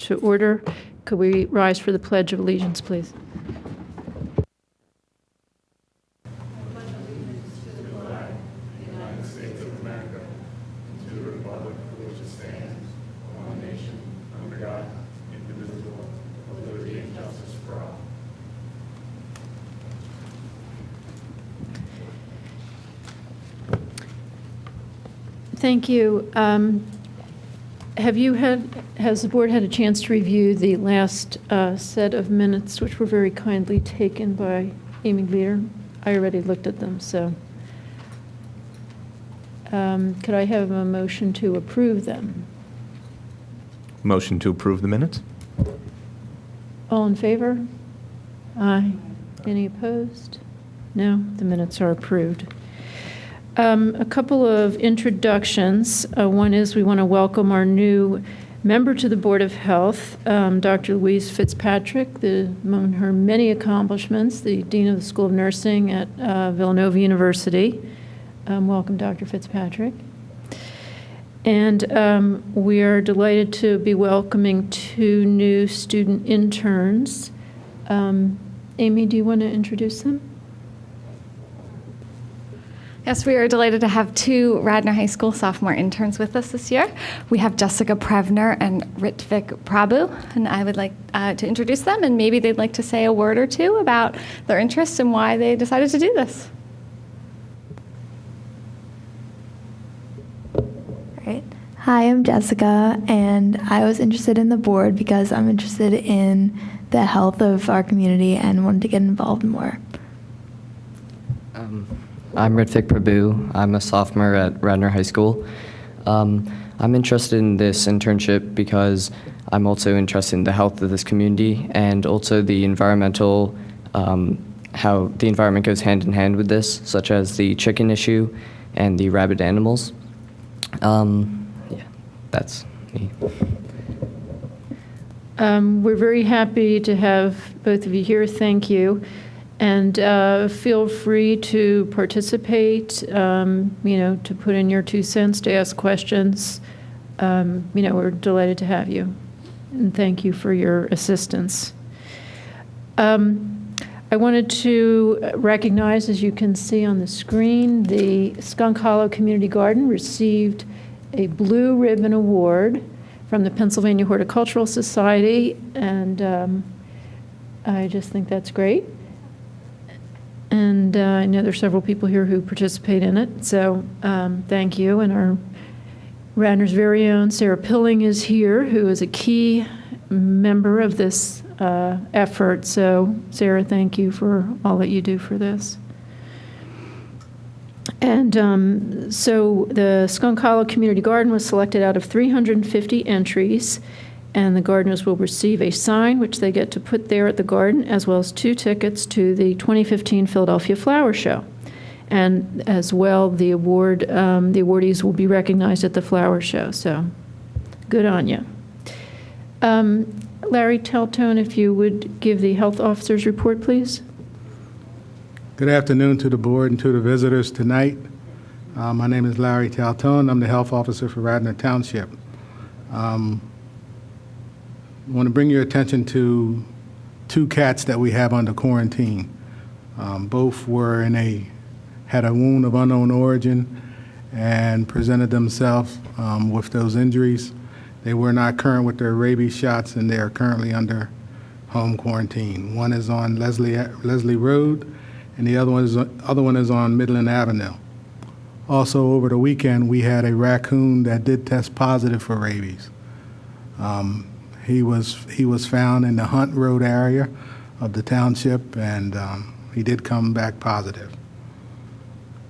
to order. Could we rise for the Pledge of Allegiance, please? Thank you. Has the board had a chance to review the last set of minutes, which were very kindly taken by Amy Leader? I already looked at them, so. Could I have a motion to approve them? Motion to approve the minutes? All in favor? Aye. Any opposed? No, the minutes are approved. A couple of introductions. One is we want to welcome our new member to the Board of Health, Dr. Louise Fitzpatrick, among her many accomplishments, the Dean of the School of Nursing at Villanova University. Welcome, Dr. Fitzpatrick. And we are delighted to be welcoming 2 new student interns. Amy, do you want to introduce them? Yes, we are delighted to have 2 Radnor High School sophomore interns with us this year. We have Jessica Prevner and Ritvik Prabhu, and I would like to introduce them, and maybe they'd like to say a word or two about their interests and why they decided to do this. Great. Hi, I'm Jessica, and I was interested in the board because I'm interested in the health of our community and wanted to get involved more. I'm Ritvik Prabhu. I'm a sophomore at Radnor High School. I'm interested in this internship because I'm also interested in the health of this community and also the environmental, how the environment goes hand in hand with this, such as the chicken issue and the rabid animals. Yeah, that's me. We're very happy to have both of you here. Thank you. And feel free to participate, to put in your 2 cents, to ask questions. We're delighted to have you. And thank you for your assistance. I wanted to recognize, as you can see on the screen, the Skunk Hollow Community Garden received a Blue Ribbon Award from the Pennsylvania Horticultural Society. And I just think that's great. And I know there's several people here who participate in it, so thank you. And our Radnor's very own Sarah Pilling is here, who is a key member of this effort. So Sarah, thank you for all that you do for this. And so the Skunk Hollow Community Garden was selected out of 350 entries. And the gardeners will receive a sign, which they get to put there at the garden, as well as 2 tickets to the 2015 Philadelphia Flower Show. And as well, the awardees will be recognized at the flower show. So good on you. Larry Teltone, if you would give the health officer's report, please. Good afternoon to the board and to the visitors tonight. My name is Larry Teltone. I'm the health officer for Radnor Township. I want to bring your attention to 2 cats that we have under quarantine. Both had a wound of unknown origin and presented themselves with those injuries. They were not current with their rabies shots, and they are currently under home quarantine. One is on Leslie Road, and the other one is on Midland Avenue. Also, over the weekend, we had a raccoon that did test positive for rabies. He was found in the Hunt Road area of the township, and he did come back positive.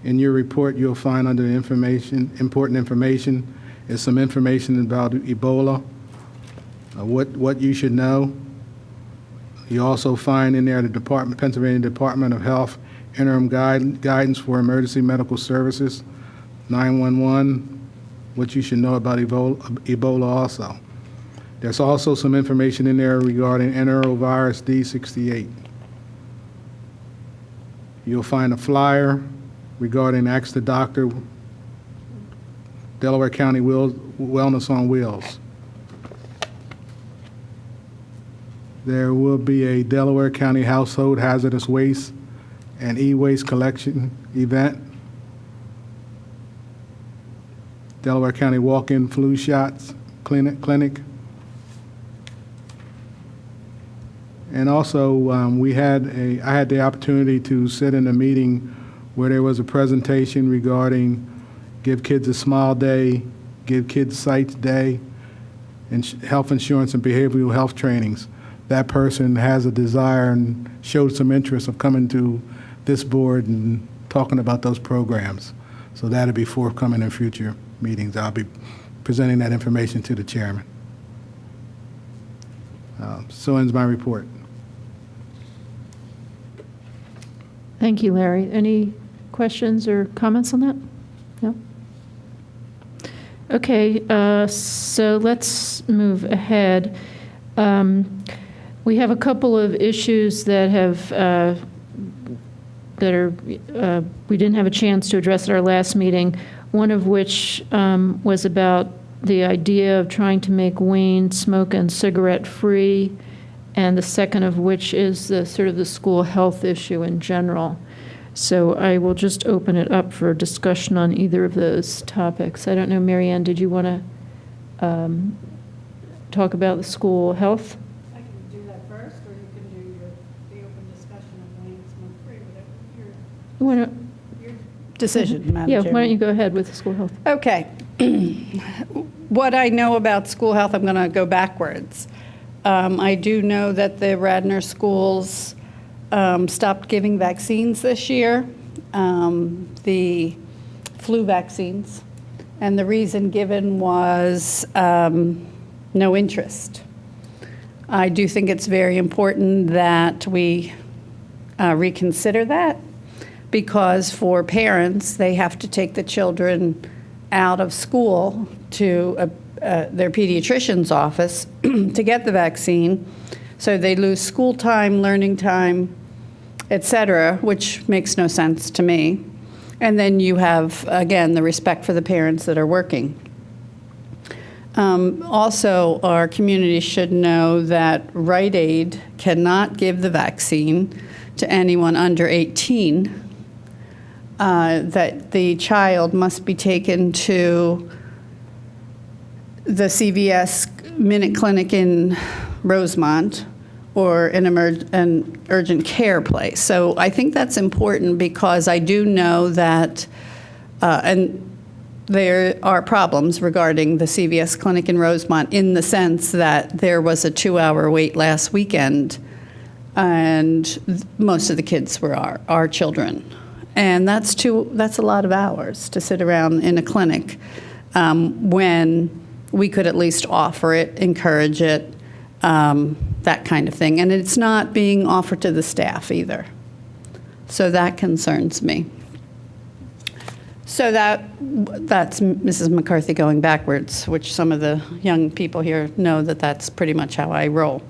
In your report, you'll find under important information, is some information about Ebola, what you should know. You also find in there the Pennsylvania Department of Health interim guidance for emergency medical services, 911, what you should know about Ebola also. There's also some information in there regarding enterovirus D68. You'll find a flyer regarding Ask the Doctor, Delaware County Wellness on Wheels. There will be a Delaware County Household Hazardous Waste and E-Waste Collection event. Delaware County Walk-in Flu Shots Clinic. And also, I had the opportunity to sit in a meeting where there was a presentation regarding Give Kids a Smile Day, Give Kids Sight Day, and health insurance and behavioral health trainings. That person has a desire and showed some interest of coming to this board and talking about those programs. So that'll be forthcoming in future meetings. I'll be presenting that information to the chairman. So ends my report. Thank you, Larry. Any questions or comments on that? No? Okay, so let's move ahead. We have a couple of issues that we didn't have a chance to address at our last meeting, one of which was about the idea of trying to make Wayne smoke and cigarette free, and the second of which is the sort of the school health issue in general. So I will just open it up for discussion on either of those topics. I don't know, Mary Ann, did you want to talk about the school health? I can do that first, or you can do the open discussion of Wayne smoke-free, whatever your decision, Madam Yeah, Chairman. why don't you go ahead with the school health? Okay. What I know about school health, I'm going to go backwards. I do know that the Radnor schools stopped giving vaccines this year, the flu vaccines, and the reason given was no interest. I do think it's very important that we reconsider that, because for parents, they have to take the children out of school to their pediatrician's office to get the vaccine. So they lose school time, learning time, et cetera, which makes no sense to me. And then you have, again, the respect for the parents that are working. Also, our community should know that Rite Aid cannot give the vaccine to anyone under 18, that the child must be taken to the CVS Minute Clinic in Rosemont or an urgent care place. So I think that's important, because I do know that, and there are problems regarding the CVS clinic in Rosemont, in the sense that there was a 2-hour wait last weekend, and most of the kids were our children. And that's a lot of hours to sit around in a clinic when we could at least offer it, encourage it, that kind of thing. And it's not being offered to the staff either. So that concerns me. So that's Mrs. McCarthy going backwards, which some of the young people here know that that's pretty much how I roll.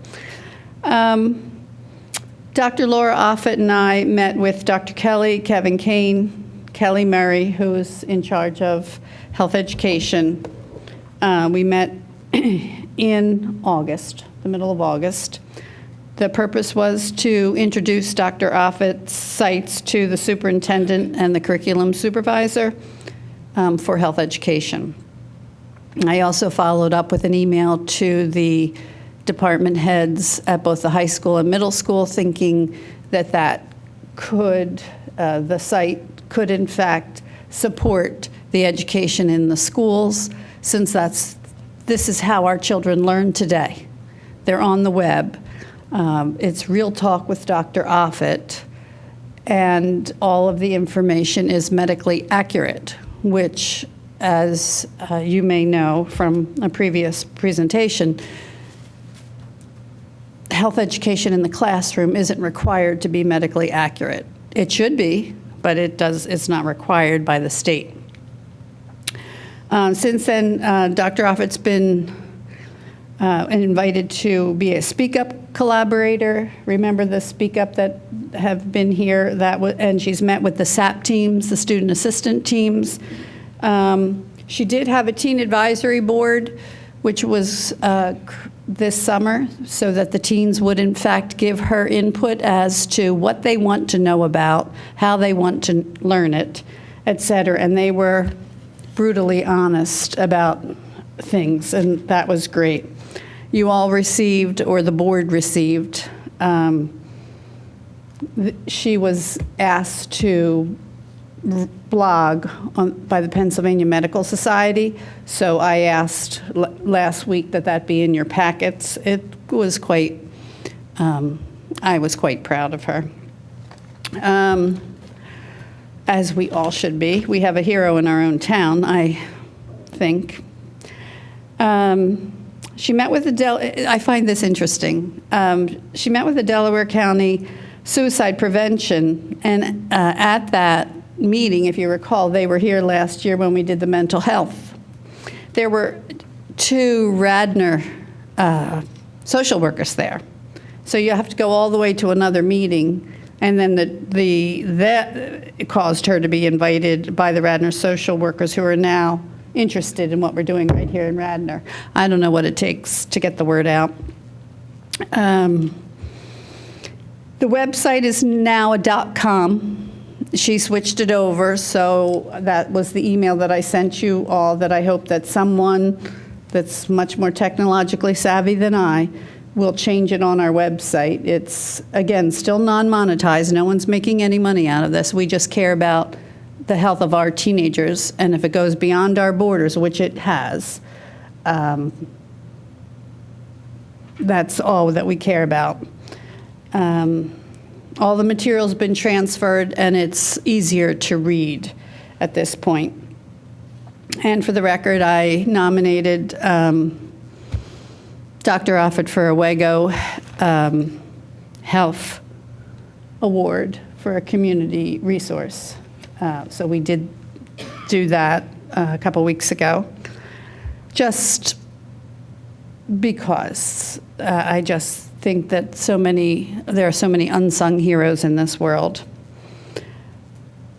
Dr. Laura Offit and I met with Dr. Kelly, Kevin Kane, Kelly Murray, who is in charge of health education. We met in August, the middle of August. The purpose was to introduce Dr. Offit's sites to the superintendent and the curriculum supervisor for health education. I also followed up with an email to the department heads at both the high school and middle school, thinking that the site could in fact support the education in the schools, since this is how our children learn today. They're on the web. It's Real Talk with Dr. Offit, and all of the information is medically accurate, which, as you may know from a previous presentation, health education in the classroom isn't required to be medically accurate. It should be, but it's not required by the state. Since then, Dr. Offit's been invited to be a Speak Up collaborator. Remember the Speak Up that have been here? And she's met with the SAP teams, the student assistant teams. She did have a teen advisory board, which was this summer so that the teens would in fact give her input as to what they want to know about, how they want to learn it, et cetera. And they were brutally honest about things, and that was great. You all received, or the board received, she was asked to blog by the Pennsylvania Medical Society, so I asked last week that be in your packets. It was quite, I was quite proud of her. As we all should be. We have a hero in our own town, I think. She met with I find this interesting. She met with the Delaware County Suicide Prevention, and at that meeting, if you recall, they were here last year when we did the mental health. There were 2 Radnor social workers there. So you have to go all the way to another meeting, and then that caused her to be invited by the Radnor social workers, who are now interested in what we're doing right here in Radnor. I don't know what it takes to get the word out. The website is now a .com. She switched it over, so that was the email that I sent you all, that I hope that someone that's much more technologically savvy than I will change it on our website. It's, again, still non-monetized. No one's making any money out of this. We just care about the health of our teenagers, and if it goes beyond our borders, which it has, that's all that we care about. All the material's been transferred, and it's easier to read at this point. And for the record, I nominated Dr. Offit for a WEGO Health Award for a community resource. So we did do that a couple weeks ago, just because I just think that there are so many unsung heroes in this world.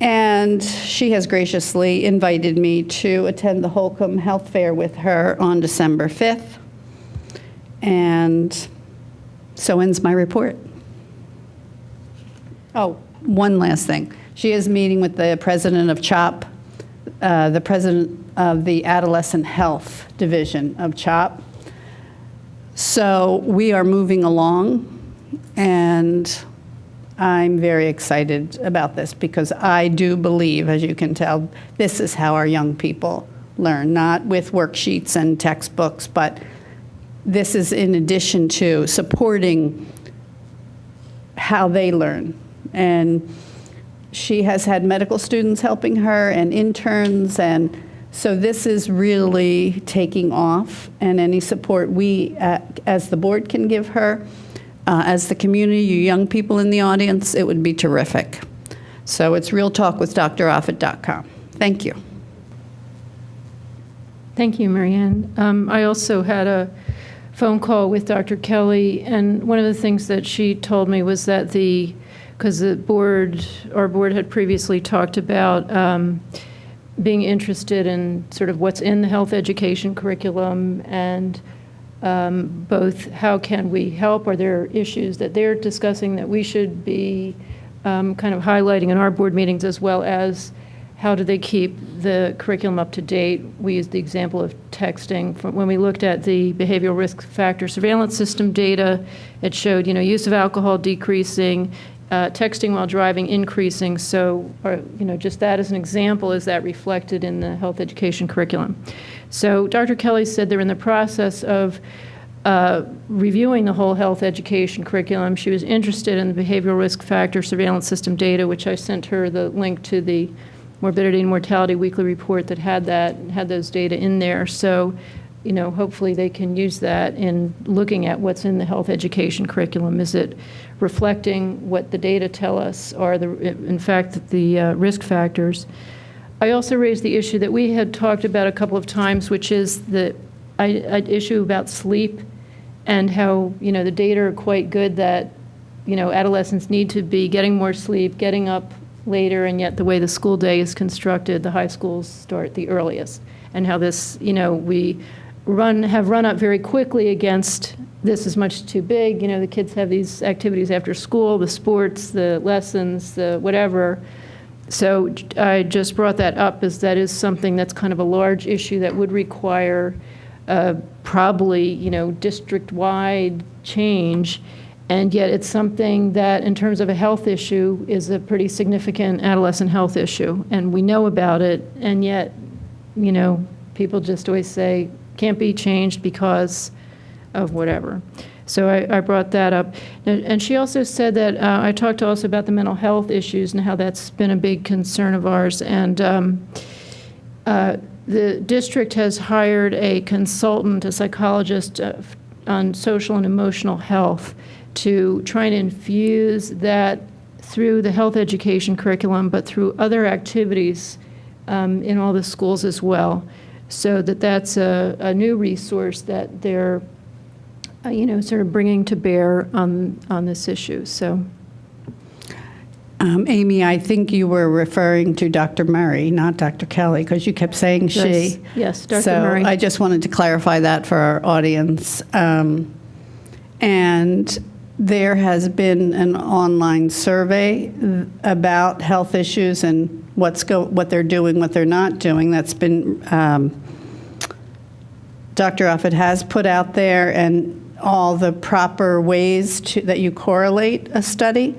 And she has graciously invited me to attend the Holcomb Health Fair with her on December 5th. And so ends my report. Oh, one last thing. She is meeting with the president of CHOP, the president of the Adolescent Health Division of CHOP. So we are moving along, and I'm very excited about this because I do believe, as you can tell, this is how our young people learn, not with worksheets and textbooks, but this is in addition to supporting how they learn. And she has had medical students helping her and interns, and so this is really taking off, and any support we, as the board, can give her, as the community, you young people in the audience, it would be terrific. So it's realtalkwithdroffit.com. Thank you. Thank you, Marianne. I also had a phone call with Dr. Kelly, and one of the things that she told me was that because our board had previously talked about being interested in sort of what's in the health education curriculum, and both how can we help, are there issues that they're discussing that we should be kind of highlighting in our board meetings, as well as how do they keep the curriculum up to date. We used the example of texting. When we looked at the behavioral risk factor surveillance system data, it showed, use of alcohol decreasing, texting while driving increasing. So, just that as an example, is that reflected in the health education curriculum? So Dr. Kelly said they're in the process of reviewing the whole health education curriculum. She was interested in the behavioral risk factor surveillance system data, which I sent her the link to the morbidity and mortality weekly report that had those data in there. So, hopefully they can use that in looking at what's in the health education curriculum. Is it reflecting what the data tell us are in fact, the risk factors? I also raised the issue that we had talked about a couple of times, which is the issue about sleep, and how, the data are quite good that, adolescents need to be getting more sleep, getting up later, and yet the way the school day is constructed, the high schools start the earliest, and how this, we have run up very quickly against this is much too big. You know, the kids have these activities after school, the sports, the lessons, the whatever. So I just brought that up as that is something that's kind of a large issue that would require probably, you know, district-wide change. And yet it's something that, in terms of a health issue, is a pretty significant adolescent health issue. And we know about it, and yet, you know, people just always say, can't be changed because of whatever. So I brought that up. And she also said that, I talked also about the mental health issues and how that's been a big concern of ours. And the district has hired a consultant, a psychologist on social and emotional health, to try and infuse that through the health education curriculum, but through other activities in all the schools as well. So that's a new resource that they're, you know, sort of bringing to bear on this issue. So, Amy, I think you were referring to Dr. Murray, not Dr. Kelly, because you kept saying she. Yes, Dr. So Murray. I just wanted to clarify that for our audience. And there has been an online survey about health issues and what they're doing, what they're not doing. That's been Dr. Offit has put out there, and all the proper ways that you correlate a study.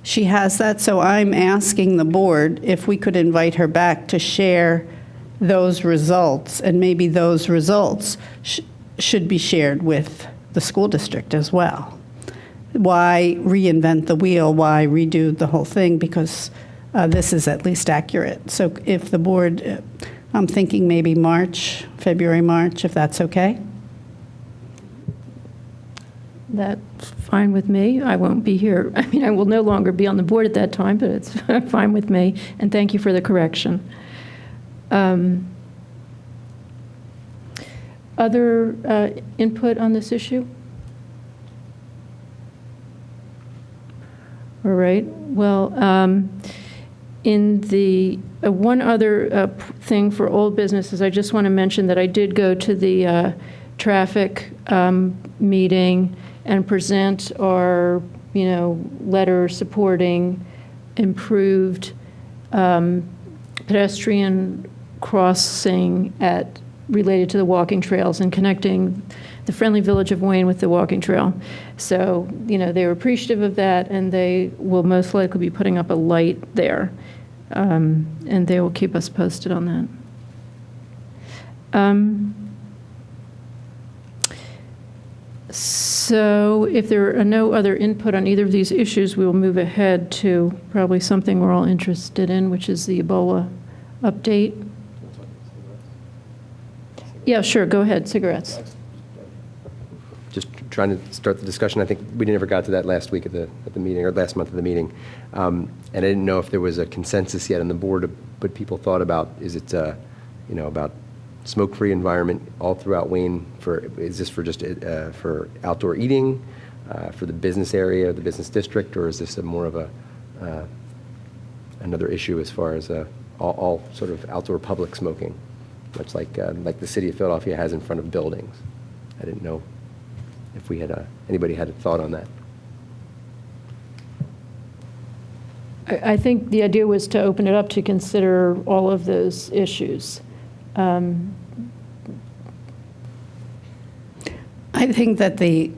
She has that. So I'm asking the board if we could invite her back to share those results, and maybe those results should be shared with the school district as well. Why reinvent the wheel? Why redo the whole thing? Because this is at least accurate. So if the board, I'm thinking maybe March, February, March, if that's okay. That's fine with me. I won't be here. I mean, I will no longer be on the board at that time, but it's fine with me. And thank you for the correction. Other input on this issue? All right. Well, in the one other thing for old businesses, I just want to mention that I did go to the traffic meeting and present our, you know, letter supporting improved pedestrian crossing related to the walking trails and connecting the friendly village of Wayne with the walking trail. So, you know, they were appreciative of that, and they will most likely be putting up a light there. And they will keep us posted on that. So if there are no other input on either of these issues, we will move ahead to probably something we're all interested in, which is the Ebola update. Yeah, sure, go ahead, cigarettes. Just trying to start the discussion. I think we never got to that last week at the meeting, or last month at the meeting. And I didn't know if there was a consensus yet on the board of what people thought about. Is it, you know, about smoke-free environment all throughout Wayne? Is this for just for outdoor eating, for the business area, the business district, or is this more of a another issue as far as all sort of outdoor public smoking, much like the city of Philadelphia has in front of buildings? I didn't know if we had anybody had a thought on that. I think the idea was to open it up to consider all of those issues. I think that the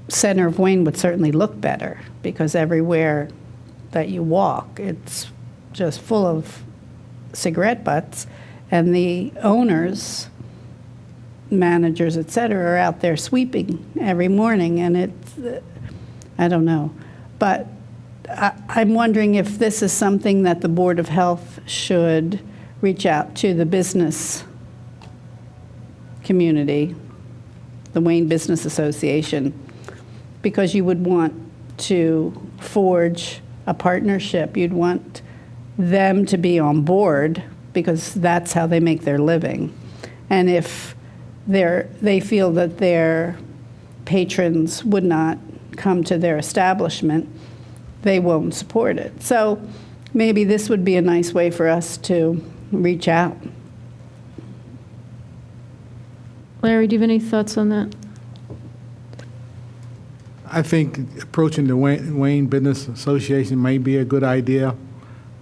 center of Wayne would certainly look better, because everywhere that you walk, it's just full of cigarette butts, and the owners, managers, et cetera, are out there sweeping every morning, and it's, I don't know. But I'm wondering if this is something that the Board of Health should reach out to the business community, the Wayne Business Association, because you would want to forge a partnership. You'd want them to be on board, because that's how they make their living. And if they feel that their patrons would not come to their establishment, they won't support it. So maybe this would be a nice way for us to reach out. Larry, do you have any thoughts on that? I think approaching the Wayne Business Association may be a good idea.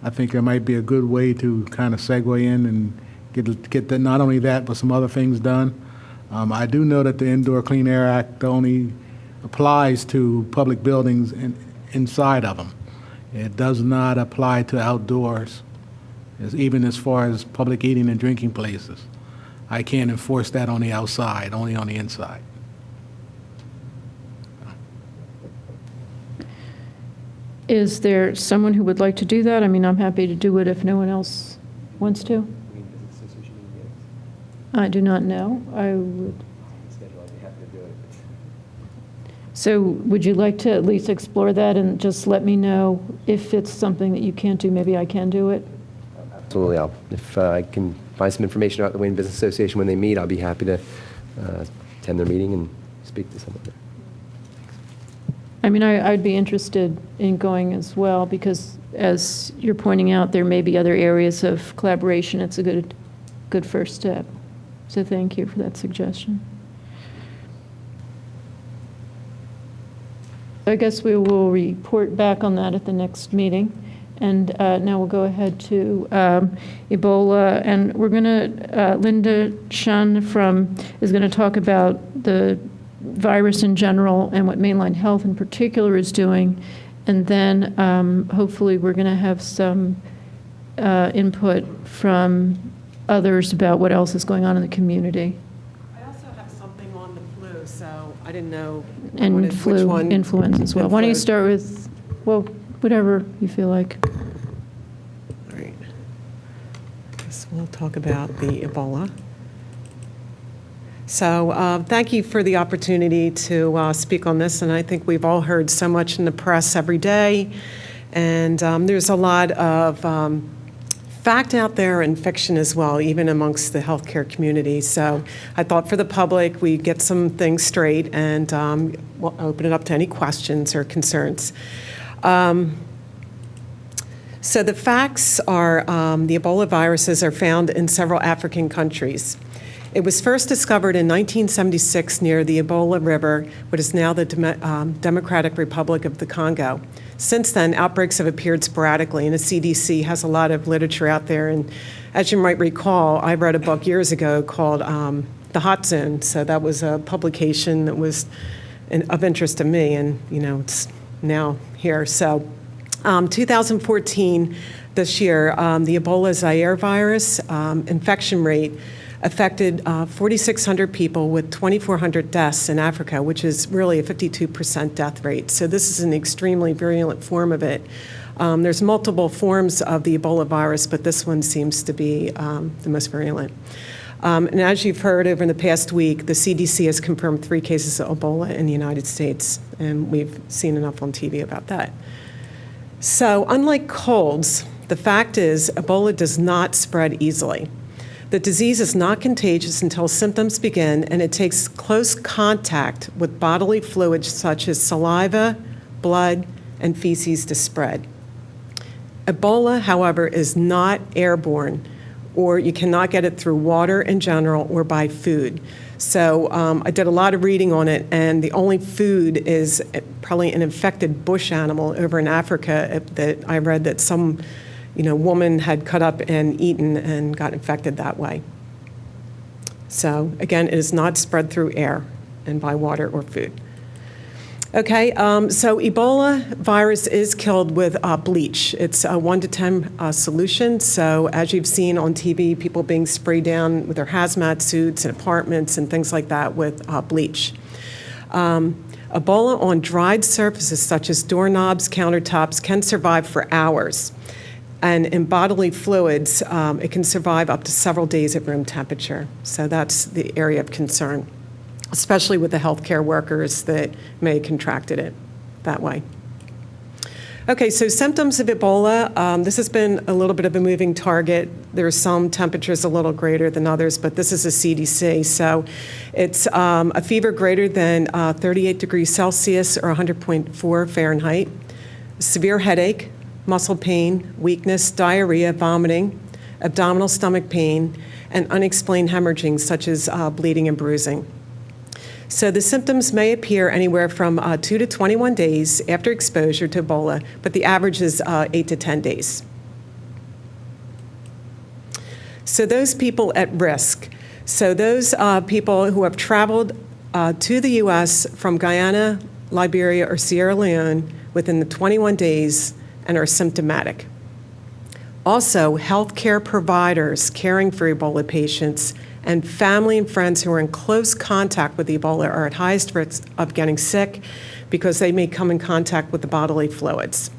I think it might be a good way to kind of segue in and get that, not only that, but some other things done. I do know that the Indoor Clean Air Act only applies to public buildings inside of them. It does not apply to outdoors, even as far as public eating and drinking places. I can't enforce that on the outside, only on the inside. Is there someone who would like to do that? I mean, I'm happy to do it if no one else wants to. I do not know. I would. So would you like to at least explore that and just let me know if it's something that you can't do, maybe I can do it? Absolutely. If I can find some information about the Wayne Business Association when they meet, I'll be happy to attend their meeting and speak to someone there. I mean, I'd be interested in going as well because, as you're pointing out, there may be other areas of collaboration. It's a good first step. So thank you for that suggestion. I guess we will report back on that at the next meeting. And now we'll go ahead to Ebola. And we're going to, Linda Shun is going to talk about the virus in general and what Mainline Health in particular is doing. And then hopefully we're going to have some input from others about what else is going on in the community. I also have something on the flu, so I didn't know And which flu, one. influenza as well. Why don't you start with, well, whatever you feel like. All right. Guess we'll talk about the Ebola. So thank you for the opportunity to speak on this, and I think we've all heard so much in the press every day, and there's a lot of fact out there and fiction as well, even amongst the healthcare community. So I thought for the public, we get some things straight and we'll open it up to any questions or concerns. So the facts are the Ebola viruses are found in several African countries. It was first discovered in 1976 near the Ebola River, what is now the Democratic Republic of the Congo. Since then, outbreaks have appeared sporadically, and the CDC has a lot of literature out there. And as you might recall, I read a book years ago called The Hot Zone. So that was a publication that was of interest to me, and it's now here. So 2014, this year, the Ebola Zaire virus infection rate affected 4,600 people with 2,400 deaths in Africa, which is really a 52% death rate. So this is an extremely virulent form of it. There's multiple forms of the Ebola virus, but this one seems to be the most virulent. And as you've heard over the past week, the CDC has confirmed 3 cases of Ebola in the United States, and we've seen enough on TV about that. So unlike colds, the fact is Ebola does not spread easily. The disease is not contagious until symptoms begin, and it takes close contact with bodily fluids such as saliva, blood, and feces to spread. Ebola, however, is not airborne, or you cannot get it through water in general or by food. So I did a lot of reading on it, and the only food is probably an infected bush animal over in Africa that I read that some woman had cut up and eaten and got infected that way. So again, it is not spread through air and by water or food. Okay, so Ebola virus is killed with bleach. It's a 1 to 10 solution. So as you've seen on TV, people being sprayed down with their hazmat suits and apartments and things like that with bleach. Ebola on dried surfaces such as doorknobs, countertops can survive for hours. And in bodily fluids, it can survive up to several days at room temperature. So that's the area of concern, especially with the healthcare workers that may have contracted it that way. Okay, so symptoms of Ebola. This has been a little bit of a moving target. There are some temperatures a little greater than others, but this is a CDC. So it's a fever greater than 38 degrees Celsius or 100.4 Fahrenheit, severe headache, muscle pain, weakness, diarrhea, vomiting, abdominal stomach pain, and unexplained hemorrhaging, such as bleeding and bruising. So the symptoms may appear anywhere from 2 to 21 days after exposure to Ebola, but the average is 8 to 10 days. So those people at risk. So those people who have traveled to the U.S. from Guyana, Liberia, or Sierra Leone within the 21 days and are symptomatic. Also, healthcare providers caring for Ebola patients and family and friends who are in close contact with Ebola are at highest risk of getting sick because they may come in contact with the bodily fluids.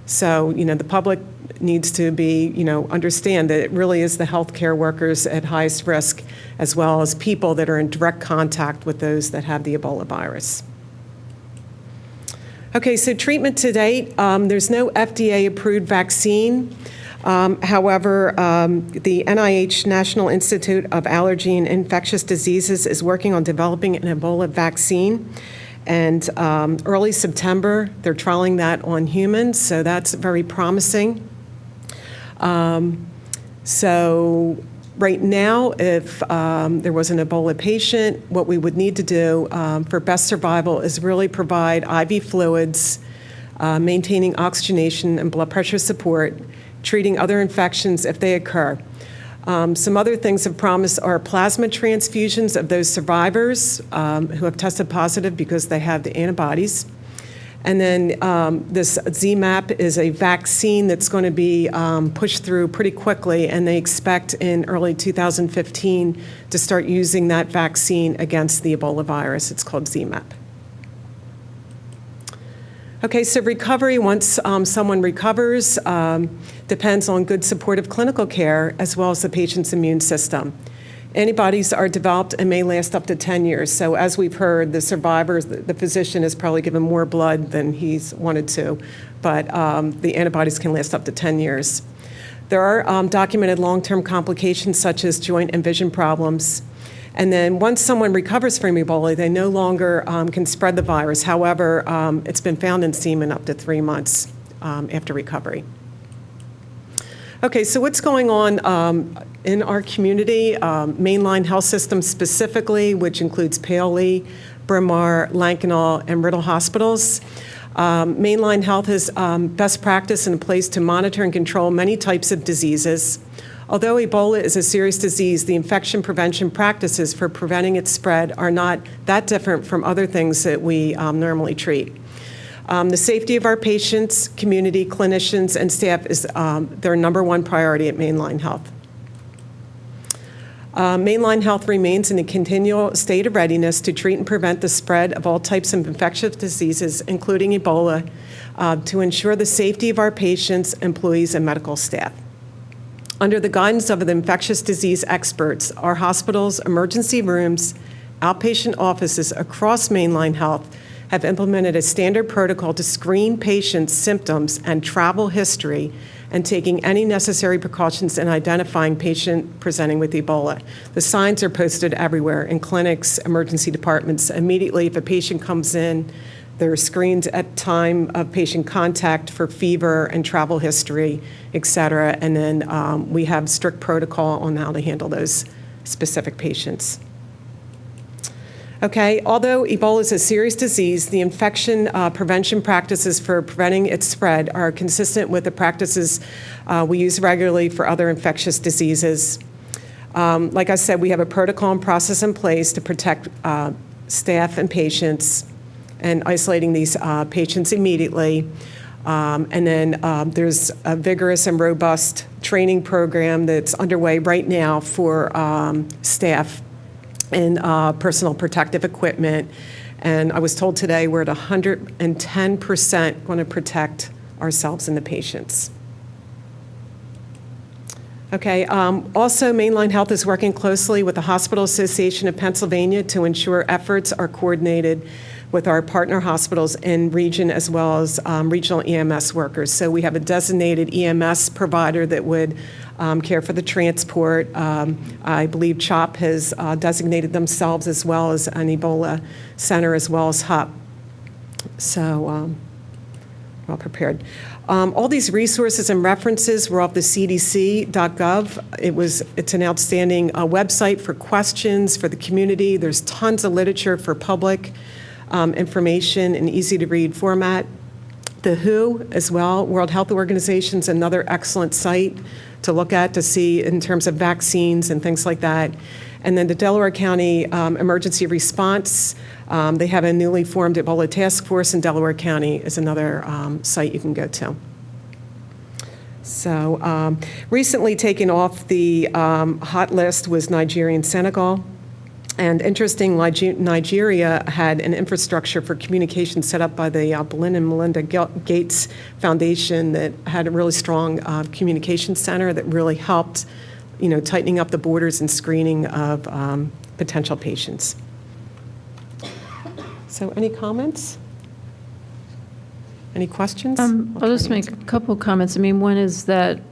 So, the public needs to be, understand that it really is the healthcare workers at highest risk, as well as people that are in direct contact with those that have the Ebola virus. Okay, so treatment to date, there's no FDA-approved vaccine. However, the NIH National Institute of Allergy and Infectious Diseases is working on developing an Ebola vaccine. And early September, they're trialing that on humans, so that's very promising. So right now, if there was an Ebola patient, what we would need to do for best survival is really provide IV fluids, maintaining oxygenation and blood pressure support, treating other infections if they occur. Some other things of promise are plasma transfusions of those survivors who have tested positive because they have the antibodies. And then this ZMapp is a vaccine that's going to be pushed through pretty quickly, and they expect in early 2015 to start using that vaccine against the Ebola virus. It's called ZMapp. Okay, so recovery, once someone recovers, depends on good supportive clinical care as well as the patient's immune system. Antibodies are developed and may last up to 10 years. So as we've heard, the survivors, the physician has probably given more blood than he's wanted to, but the antibodies can last up to 10 years. There are documented long-term complications such as joint and vision problems. And then once someone recovers from Ebola, they no longer can spread the virus. However, it's been found in semen up to 3 months after recovery. Okay, so what's going on in our community? Mainline health system specifically, which includes Paoli, Bryn Mawr, Lankenau, and Riddle hospitals. Mainline Health has best practice in place to monitor and control many types of diseases. Although Ebola is a serious disease, the infection prevention practices for preventing its spread are not that different from other things that we normally treat. The safety of our patients, community, clinicians, and staff is their number one priority at Mainline Health. Mainline Health remains in a continual state of readiness to treat and prevent the spread of all types of infectious diseases, including Ebola, to ensure the safety of our patients, employees, and medical staff. Under the guidance of the infectious disease experts, our hospitals, emergency rooms, outpatient offices across Mainline Health have implemented a standard protocol to screen patients' symptoms and travel history and taking any necessary precautions in identifying patient presenting with Ebola. The signs are posted everywhere in clinics, emergency departments. Immediately, if a patient comes in, they're screened at time of patient contact for fever and travel history, et cetera, and then we have strict protocol on how to handle those specific patients. Okay, although Ebola is a serious disease, the infection prevention practices for preventing its spread are consistent with the practices we use regularly for other infectious diseases. Like I said, we have a protocol and process in place to protect staff and patients and isolating these patients immediately. And then there's a vigorous and robust training program that's underway right now for staff and personal protective equipment. And I was told today we're at 110% going to protect ourselves and the patients. Okay, also Mainline Health is working closely with the Hospital Association of Pennsylvania to ensure efforts are coordinated with our partner hospitals in region as well as regional EMS workers. So we have a designated EMS provider that would care for the transport. I believe CHOP has designated themselves as well as an Ebola center as well as HUP. So well prepared. All these resources and references were off the cdc.gov. It's an outstanding website for questions for the community. There's tons of literature for public information in easy-to-read format. The WHO as well, World Health Organization's another excellent site to look at to see in terms of vaccines and things like that. And then the Delaware County Emergency Response, they have a newly formed Ebola task force in Delaware County is another site you can go to. So recently taken off the hot list was Nigeria and Senegal. And interesting, Nigeria had an infrastructure for communication set up by the Bill and Melinda Gates Foundation that had a really strong communication center that really helped, tightening up the borders and screening of potential patients. So any comments? Any questions? I'll just make a couple of comments. I mean, one is that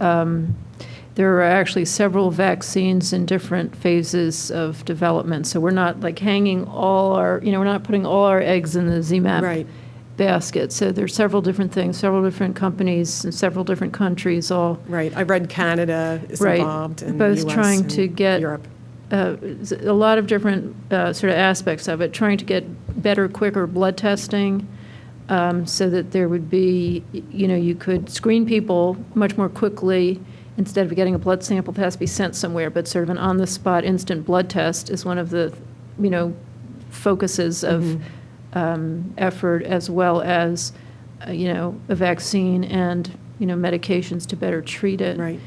there are actually several vaccines in different phases of development. So we're not like hanging all our, we're not putting all our eggs in the ZMapp basket. So there's several different things, several different companies in several different countries all. Right. I read Canada is involved and both US trying and to get Europe. A lot of different sort of aspects of it, trying to get better, quicker blood testing so that there would be, you could screen people much more quickly. Instead of getting a blood sample that has to be sent somewhere, but sort of an on-the-spot instant blood test is one of the, focuses of effort, as well as, a vaccine and, medications to better treat it. Right.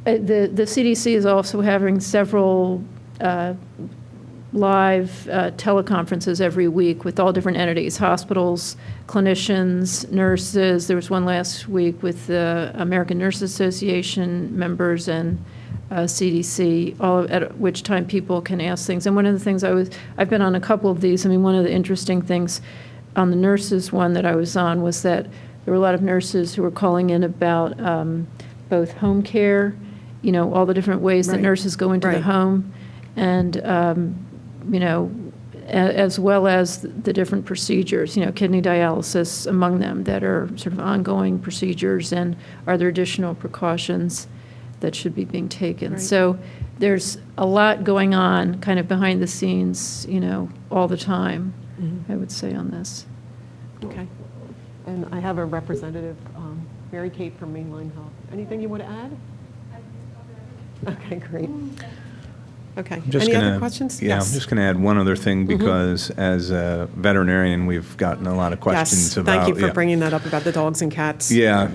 The CDC is also having several live teleconferences every week with all different entities, hospitals, clinicians, nurses. There was one last week with the American Nurses Association members and CDC, all at which time people can ask things. And one of the things I've been on a couple of these. I mean, one of the interesting things on the nurses one that I was on was that there were a lot of nurses who were calling in about both home care, all the different ways that nurses go into the home, and as well as the different procedures, kidney dialysis among them that are sort of ongoing procedures, and are there additional precautions that should be being taken. So there's a lot going on kind of behind the scenes, all the time, I would say, on this. Okay. And I have a representative, Mary Kate from Mainline Health. Anything you want to add? Okay, great. Okay. Any other questions? Yeah, Yes. I'm just going to add one other thing because as a veterinarian, we've gotten a lot of questions about. Thank you for bringing that up about the dogs and cats. Yeah.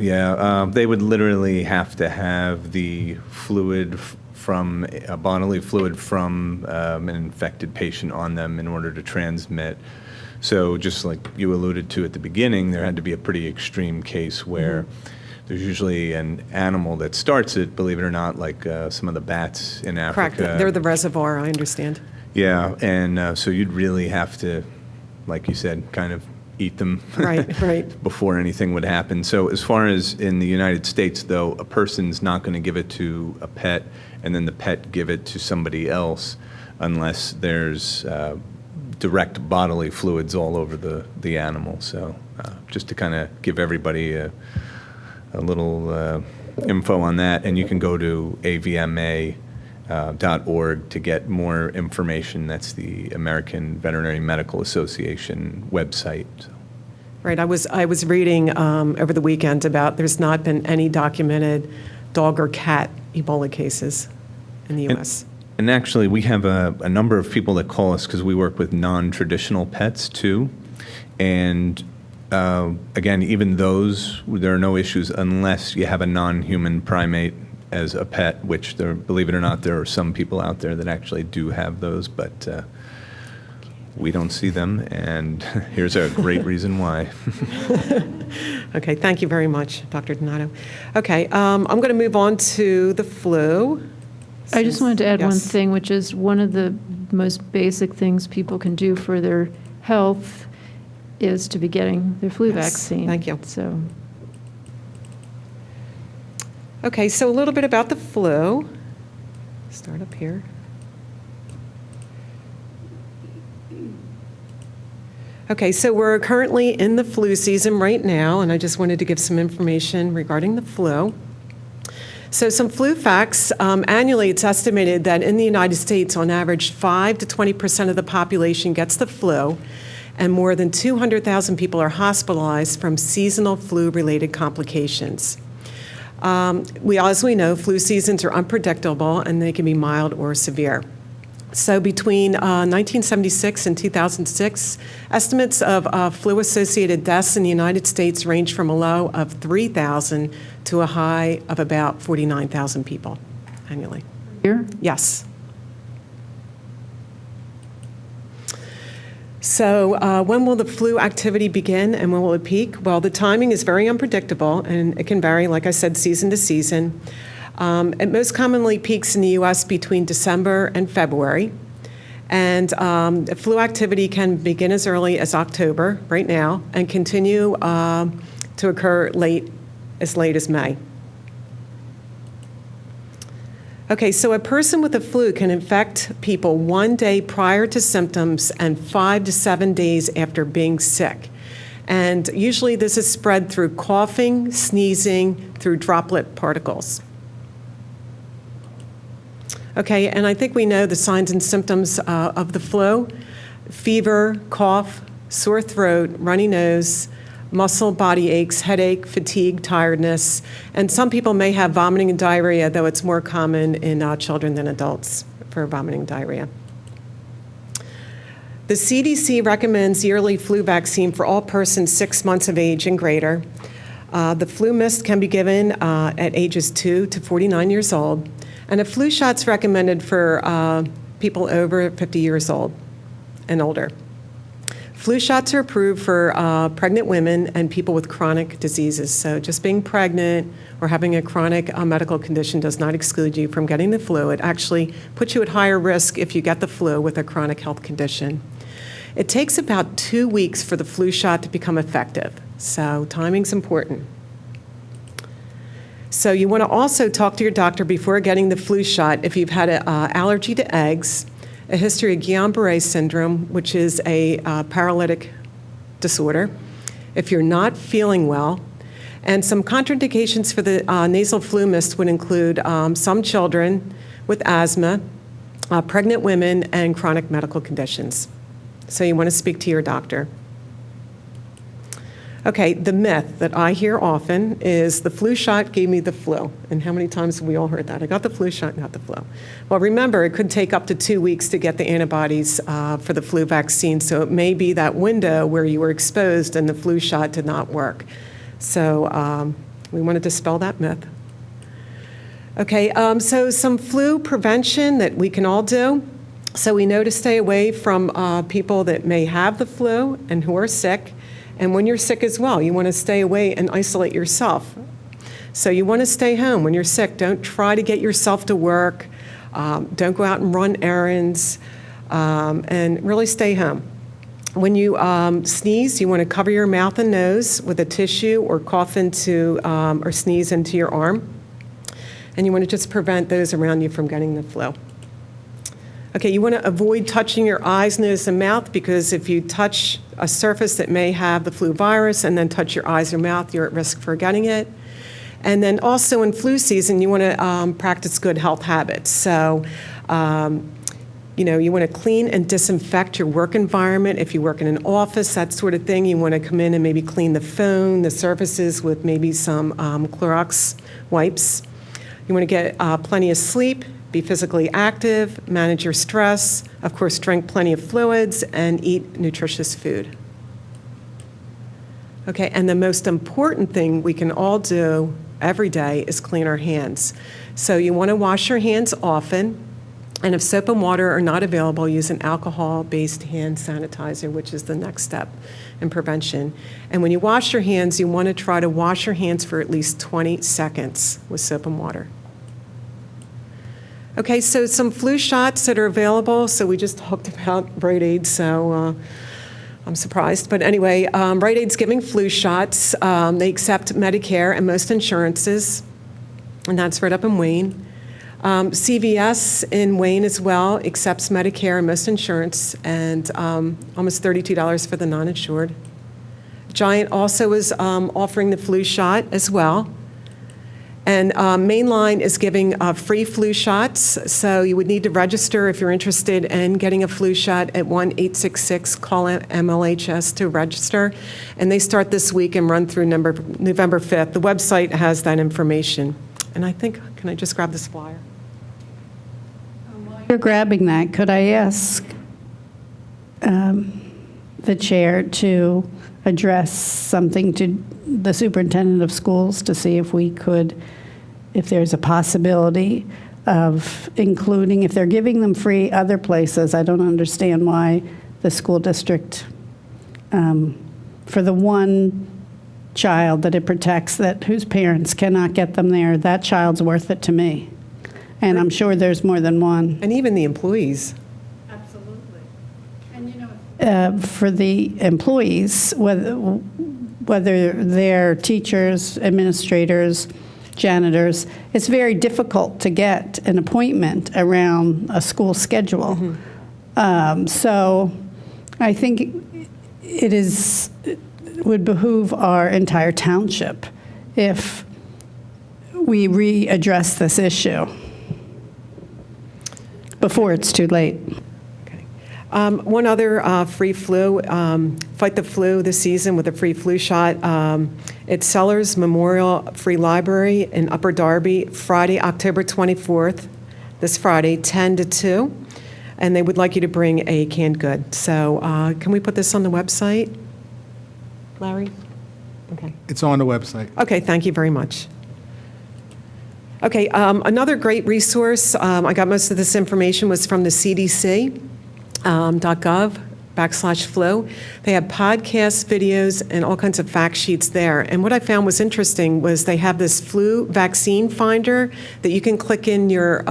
They would literally have to have the fluid from bodily fluid from an infected patient on them in order to transmit. So just like you alluded to at the beginning, there had to be a pretty extreme case where there's usually an animal that starts it, believe it or not, like some of the bats in Africa. Correct. They're the reservoir, I understand. Yeah, and so you'd really have to, like you said, kind of eat them right. before anything would happen. So as far as in the United States, though, a person's not going to give it to a pet and then the pet give it to somebody else unless there's direct bodily fluids all over the animal. So just to kind of give everybody a little info on that, and you can go to avma.org to get more information. That's the American Veterinary Medical Association website. So. Right. I was reading over the weekend about there's not been any documented dog or cat Ebola cases in the U.S. And actually, we have a number of people that call us because we work with non-traditional pets too, and again, even those, there are no issues unless you have a non-human primate as a pet, which believe it or not, there are some people out there that actually do have those, but we don't see them, and here's a great reason why. Okay, thank you very much, Dr. Donato. Okay, I'm going to move on to the flu. I just wanted to add one thing, which is one of the most basic things people can do for their health is to be getting their flu vaccine. Thank you. So. Okay, so a little bit about the flu. Start up here. Okay, so we're currently in the flu season right now, and I just wanted to give some information regarding the flu. So some flu facts. Annually, it's estimated that in the United States, on average, 5 to 20% of the population gets the flu, and more than 200,000 people are hospitalized from seasonal flu-related complications. As we know, flu seasons are unpredictable, and they can be mild or severe. So between 1976 and 2006, estimates of flu-associated deaths in the United States range from a low of 3,000 to a high of about 49,000 people annually. Here? Yes. So when will the flu activity begin and when will it peak? Well, the timing is very unpredictable, and it can vary, like I said, season to season. It most commonly peaks in the U.S. between December and February. And flu activity can begin as early as October, right now, and continue to occur as late as May. Okay, so a person with the flu can infect people 1 day prior to symptoms and 5 to 7 days after being sick. And usually this is spread through coughing, sneezing, through droplet particles. Okay, and I think we know the signs and symptoms of the flu: fever, cough, sore throat, runny nose, muscle, body aches, headache, fatigue, tiredness, and some people may have vomiting and diarrhea, though it's more common in children than adults for vomiting and diarrhea. The CDC recommends yearly flu vaccine for all persons 6 months of age and greater. The flu mist can be given at ages 2 to 49 years old. And a flu shot's recommended for people over 50 years old and older. Flu shots are approved for pregnant women and people with chronic diseases. So just being pregnant or having a chronic medical condition does not exclude you from getting the flu. It actually puts you at higher risk if you get the flu with a chronic health condition. It takes about 2 weeks for the flu shot to become effective. So timing's important. So you want to also talk to your doctor before getting the flu shot if you've had an allergy to eggs, a history of Guillain-Barré syndrome, which is a paralytic disorder, if you're not feeling well. And some contraindications for the nasal flu mist would include some children with asthma, pregnant women, and chronic medical conditions. So you want to speak to your doctor. Okay, the myth that I hear often is the flu shot gave me the flu. And how many times have we all heard that? I got the flu shot, not the flu. Well, remember, it could take up to 2 weeks to get the antibodies for the flu vaccine. So it may be that window where you were exposed and the flu shot did not work. So we want to dispel that myth. Okay, so some flu prevention that we can all do. So we know to stay away from people that may have the flu and who are sick. And when you're sick as well, you want to stay away and isolate yourself. So you want to stay home when you're sick. Don't try to get yourself to work. Don't go out and run errands. And really stay home. When you sneeze, you want to cover your mouth and nose with a tissue or cough into or sneeze into your arm. And you want to just prevent those around you from getting the flu. Okay, you want to avoid touching your eyes, nose, and mouth, because if you touch a surface that may have the flu virus and then touch your eyes or mouth, you're at risk for getting it. And then also in flu season, you want to practice good health habits. So, you want to clean and disinfect your work environment. If you work in an office, that sort of thing, you want to come in and maybe clean the phone, the surfaces with maybe some Clorox wipes. You want to get plenty of sleep. Be physically active, manage your stress, of course, drink plenty of fluids, and eat nutritious food. Okay, and the most important thing we can all do every day is clean our hands. So you want to wash your hands often, and if soap and water are not available, use an alcohol-based hand sanitizer, which is the next step in prevention. And when you wash your hands, you want to try to wash your hands for at least 20 seconds with soap and water. Okay, so some flu shots that are available. So we just talked about Rite Aid, so I'm surprised. But anyway, Rite Aid's giving flu shots. They accept Medicare and most insurances, and that's right up in Wayne. CVS in Wayne as well accepts Medicare and most insurance, and almost $32 for the non-insured. Giant also is offering the flu shot as well. And Mainline is giving free flu shots, so you would need to register if you're interested in getting a flu shot at 1-866-CALL-MLHS to register. And they start this week and run through November 5th. The website has that information. And I think, can I just grab this flyer? While you're grabbing that, could I ask the chair to address something to the superintendent of schools to see if we could, if there's a possibility of including, if they're giving them free other places, I don't understand why the school district, for the one child that it protects, that whose parents cannot get them there, that child's worth it to me. And I'm sure there's more than one. And even the employees. For the employees, whether they're teachers, administrators, janitors, it's very difficult to get an appointment around a school schedule. So I think it would behoove our entire township if we readdress this issue before it's too late. One other free flu, fight the flu this season with a free flu shot. It's Sellers Memorial Free Library in Upper Darby, Friday, October 24th, this Friday, 10 to 2. And they would like you to bring a canned good. So can we put this on the website, Larry? Okay. It's on the website. Okay, thank you very much. Okay, another great resource, I got most of this information was from the CDC. .gov/flu. They have podcasts, videos, and all kinds of fact sheets there. And what I found was interesting was they have this flu vaccine finder that you can click in your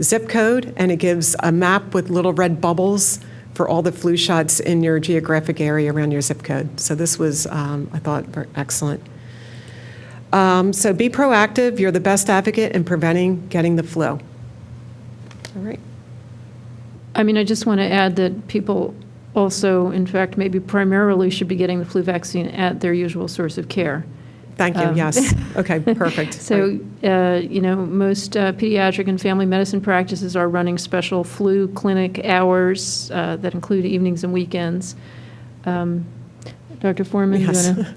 zip code, and it gives a map with little red bubbles for all the flu shots in your geographic area around your zip code. So this was, I thought, very excellent. So be proactive. You're the best advocate in preventing getting the flu. All right. I mean, I just want to add that people also, in fact, maybe primarily should be getting the flu vaccine at their usual source of care. Thank you, yes. Okay, perfect. So, most pediatric and family medicine practices are running special flu clinic hours that include evenings and weekends. Dr. Foreman, Yes. you want to?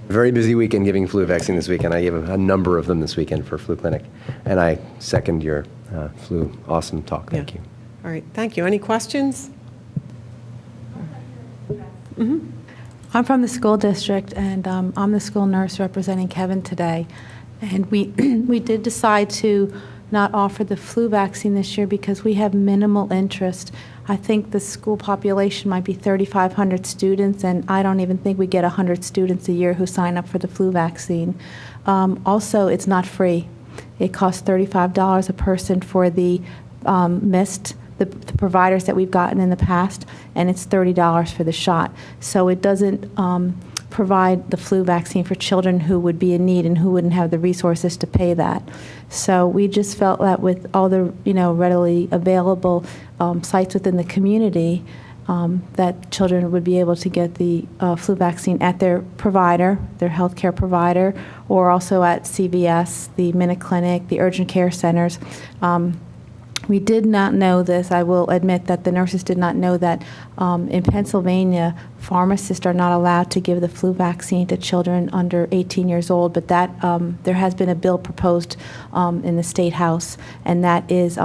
Very busy weekend giving flu vaccine this weekend. I gave a number of them this weekend for flu clinic. And I second your flu awesome talk. Thank you. All right, thank you. Any questions? I'm from the school district, and I'm the school nurse representing Kevin today. And we did decide to not offer the flu vaccine this year because we have minimal interest. I think the school population might be 3,500 students, and I don't even think we get 100 students a year who sign up for the flu vaccine. Also, it's not free. It costs $35 a person for the the providers that we've gotten in the past, and it's $30 for the shot. So it doesn't provide the flu vaccine for children who would be in need and who wouldn't have the resources to pay that. So we just felt that with all the readily available sites within the community, that children would be able to get the flu vaccine at their provider, their healthcare provider, or also at CVS, the Minute Clinic, the urgent care centers. We did not know this. I will admit that the nurses did not know that in Pennsylvania, pharmacists are not allowed to give the flu vaccine to children under 18 years old, but that there has been a bill proposed in the State House, and that is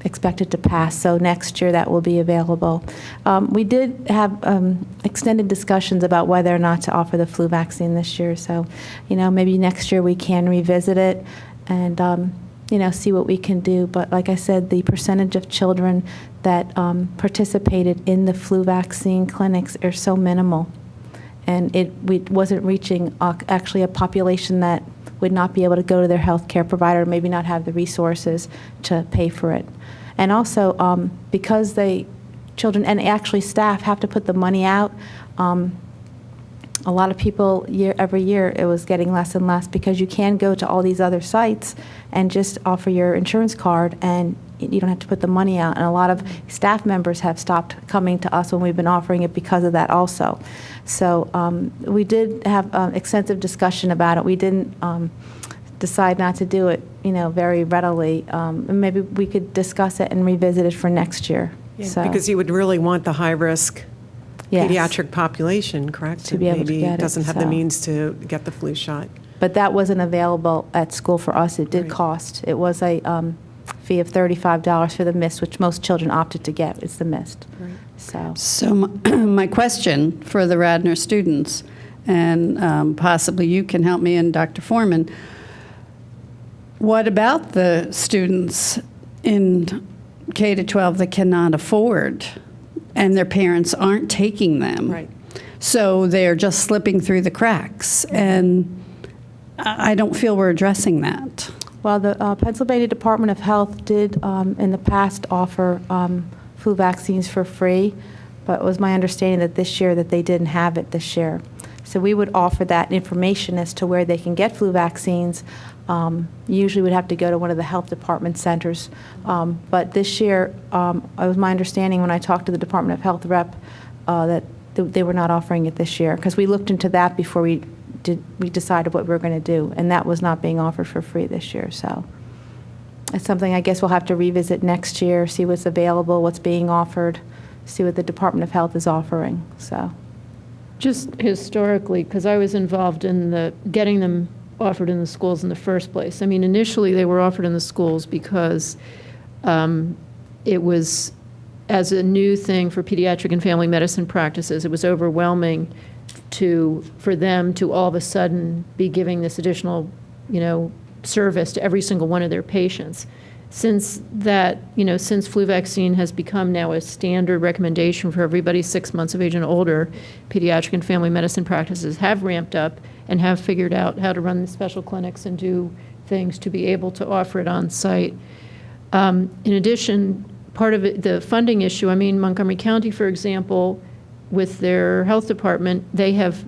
expected to pass. So next year that will be available. We did have extended discussions about whether or not to offer the flu vaccine this year. So, maybe next year we can revisit it and see what we can do. But like I said, the percentage of children that participated in the flu vaccine clinics are so minimal. And it wasn't reaching actually a population that would not be able to go to their health care provider, maybe not have the resources to pay for it. And also, because children and actually staff have to put the money out, a lot of people, every year, it was getting less and less because you can go to all these other sites and just offer your insurance card, and you don't have to put the money out. And a lot of staff members have stopped coming to us when we've been offering it because of that also. So we did have extensive discussion about it. We didn't decide not to do it, very readily. And maybe we could discuss it and revisit it for next year. Yeah, So, because you would really want the high-risk yes, pediatric population, correct? To be able to Maybe get it, doesn't have the so. means to get the flu shot. But that wasn't available at school for us. It did Right. cost. It was a fee of $35 for the mist, which most children opted to get. It's the mist. Right. So My question for the Radnor students, and possibly you can help me and Dr. Foreman, what about the students in K-12 that cannot afford and their parents aren't taking them? Right. So they're just slipping through the cracks, and I don't feel we're addressing that. Well, the Pennsylvania Department of Health did in the past offer flu vaccines for free, but it was my understanding that this year that they didn't have it this year. So we would offer that information as to where they can get flu vaccines. Usually we'd have to go to one of the health department centers. But this year, it was my understanding when I talked to the Department of Health rep that they were not offering it this year, because we looked into that before we decided what we were going to do, and that was not being offered for free this year. So it's something I guess we'll have to revisit next year, see what's available, what's being offered, see what the Department of Health is offering. So Just historically, because I was involved in getting them offered in the schools in the first place. I mean, initially they were offered in the schools because it was, as a new thing for pediatric and family medicine practices, it was overwhelming for them to all of a sudden be giving this additional, service to every single one of their patients. Since since flu vaccine has become now a standard recommendation for everybody 6 months of age and older, pediatric and family medicine practices have ramped up and have figured out how to run the special clinics and do things to be able to offer it on site. In addition, part of it, the funding issue, I mean, Montgomery County, for example, with their health department, they have,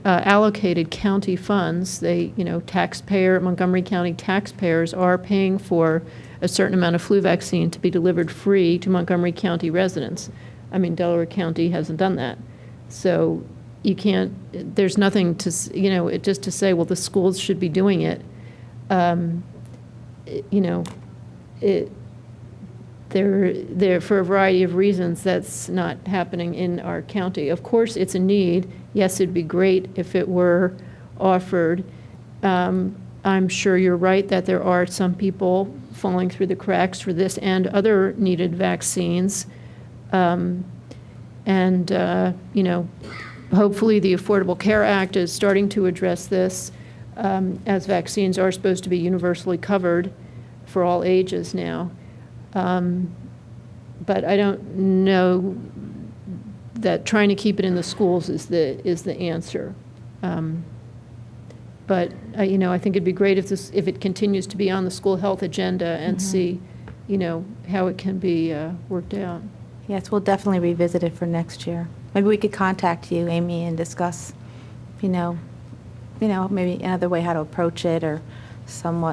allocated county funds. They, Montgomery County taxpayers are paying for a certain amount of flu vaccine to be delivered free to Montgomery County residents. I mean, Delaware County hasn't done that. So you can't, there's nothing to, just to say, well, the schools should be doing it. There for a variety of reasons, that's not happening in our county. Of course, it's a need. Yes, it'd be great if it were offered. I'm sure you're right that there are some people falling through the cracks for this and other needed vaccines. Hopefully the Affordable Care Act is starting to address this, as vaccines are supposed to be universally covered for all ages now. But I don't know that trying to keep it in the schools is the answer. But I think it'd be great if it continues to be on the school health agenda and see, how it can be worked out. yes, we'll definitely revisit it for next year. Maybe we could contact you, Amy, and discuss, maybe another way how to approach it or some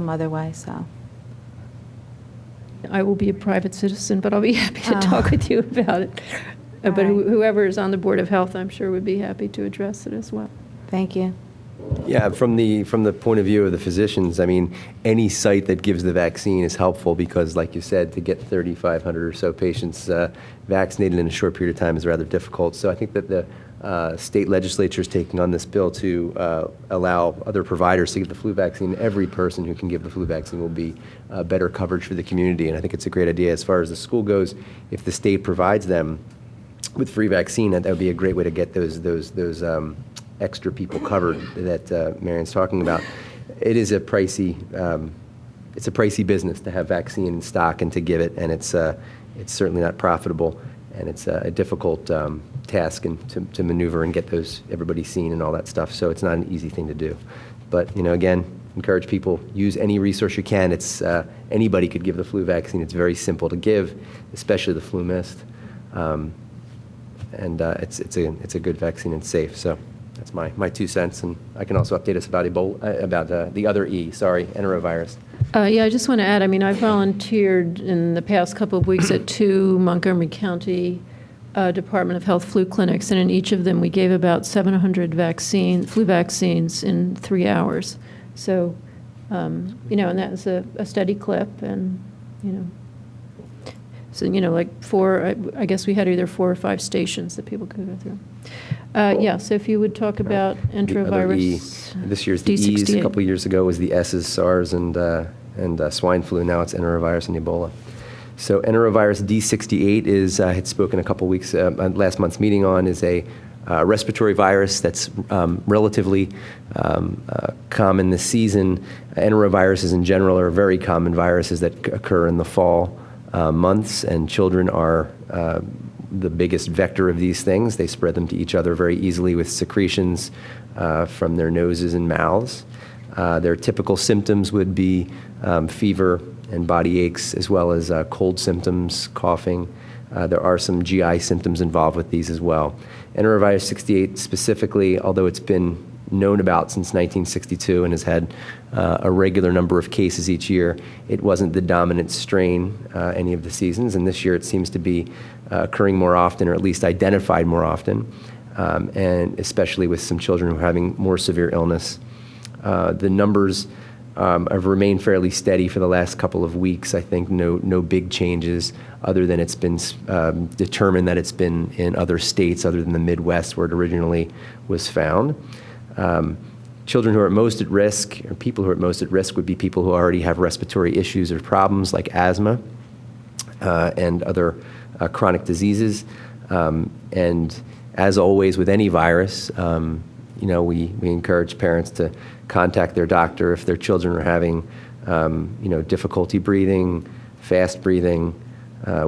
other way, so. I will be a private citizen, but I'll be happy to talk with you about it. But right. whoever is on the Board of Health, I'm sure would be happy to address it as well. Thank you. Yeah, from the point of view of the physicians, I mean, any site that gives the vaccine is helpful because, like you said, to get 3,500 or so patients vaccinated in a short period of time is rather difficult. So I think that the state legislature is taking on this bill to allow other providers to give the flu vaccine. Every person who can give the flu vaccine will be better coverage for the community, and I think it's a great idea. As far as the school goes, if the state provides them with free vaccine, that would be a great way to get those extra people covered that Marion's talking about. It is a pricey, it's a pricey business to have vaccine in stock and to give it, and it's certainly not profitable, and it's a difficult task and to maneuver and get everybody seen and all that stuff. So it's not an easy thing to do. But again, encourage people, use any resource you can. It's anybody could give the flu vaccine. It's very simple to give, especially the flu mist. And it's a good vaccine and safe. So That's my 2 cents, and I can also update us about Ebola, about the other enterovirus. Yeah, I just want to add, I mean, I volunteered in the past couple of weeks at 2 Montgomery County Department of Health flu clinics, and in each of them we gave about 700 flu vaccines in 3 hours. So, and that was a steady clip, and, so, like I guess we had either 4 or 5 stations that people could go through. Yeah, so if you would talk about enterovirus. This year's the E's. A couple of years ago was the S's, SARS, and swine flu. Now it's enterovirus and Ebola. So enterovirus D68 is, I had spoken a couple weeks, last month's meeting on, is a respiratory virus that's relatively common this season. Enteroviruses in general are very common viruses that occur in the fall months, and children are the biggest vector of these things. They spread them to each other very easily with secretions from their noses and mouths. Their typical symptoms would be fever and body aches, as well as cold symptoms, coughing. There are some GI symptoms involved with these as well. Enterovirus 68 specifically, although it's been known about since 1962 and has had a regular number of cases each year, it wasn't the dominant strain any of the seasons, and this year it seems to be occurring more often, or at least identified more often, and especially with some children who are having more severe illness. The numbers have remained fairly steady for the last couple of weeks. I think no big changes, other than it's been determined that it's been in other states other than the Midwest where it originally was found. Children who are most at risk, or people who are most at risk, would be people who already have respiratory issues or problems like asthma and other chronic diseases. And as always with any virus, we encourage parents to contact their doctor if their children are having, difficulty breathing, fast breathing,